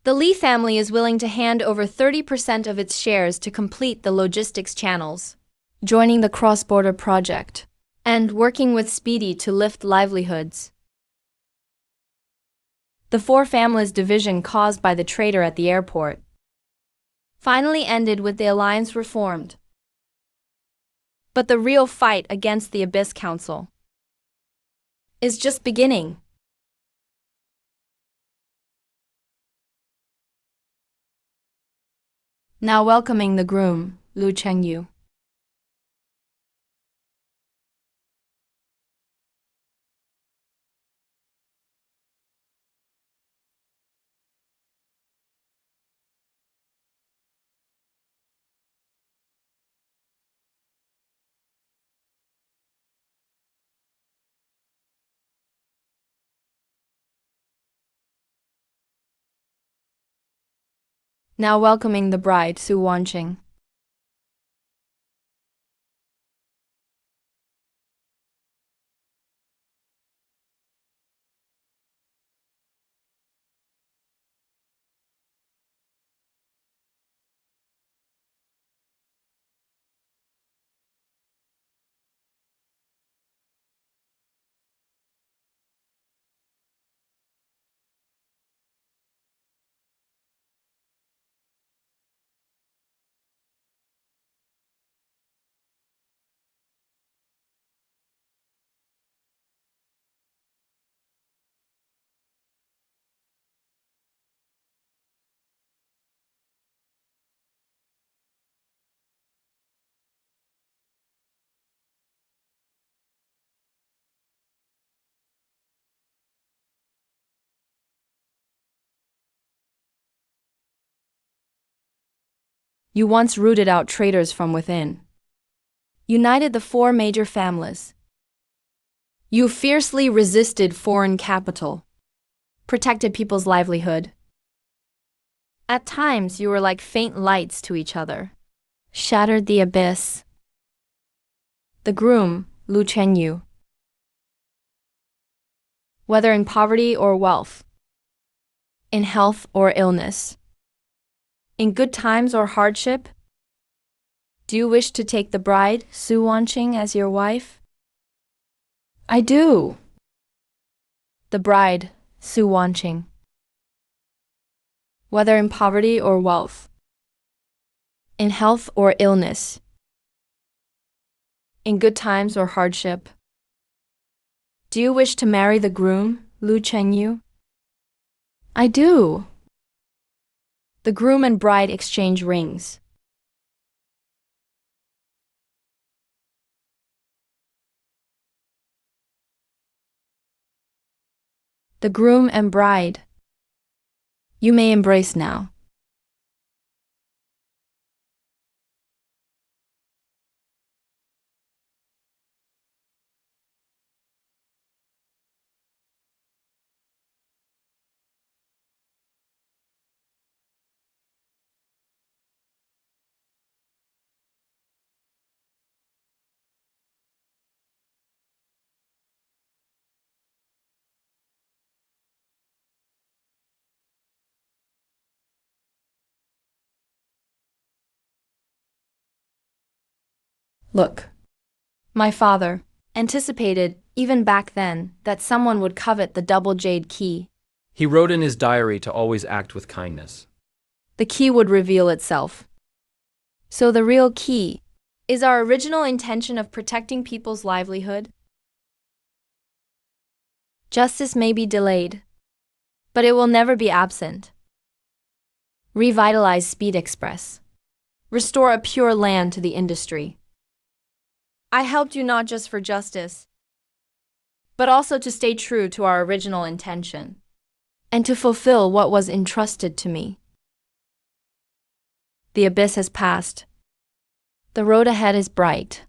The Li family is willing to hand over 30% of its shares to complete the logistics channels, joining the cross-border project, and working with Speedy to lift livelihoods. The four families' division caused by the traitor at the airport finally ended with the alliance reformed. But the real fight against the Abyss Council is just beginning. Now welcoming the groom, Lu Chengyu. Now welcoming the bride, Xuan Guang Jade. You once rooted out traitors from within, united the four major families. You fiercely resisted foreign capital, protected people's livelihood. At times, you were like faint lights to each other, shattered the abyss. The groom, Lu Chenyu. Whether in poverty or wealth, in health or illness, in good times or hardship, do you wish to take the bride, Xuan Guang Jade, as your wife? I do. The bride, Xuan Guang Jade. Whether in poverty or wealth, in health or illness, in good times or hardship, do you wish to marry the groom, Lu Chenyu? I do. The groom and bride exchange rings. The groom and bride. You may embrace now. Look, my father anticipated, even back then, that someone would covet the double jade key. He wrote in his diary to always act with kindness. The key would reveal itself. So the real key is our original intention of protecting people's livelihood. Justice may be delayed, but it will never be absent. Revitalize Speed Express. Restore a pure land to the industry. I helped you not just for justice, but also to stay true to our original intention, and to fulfill what was entrusted to me. The abyss has passed. The road ahead is bright.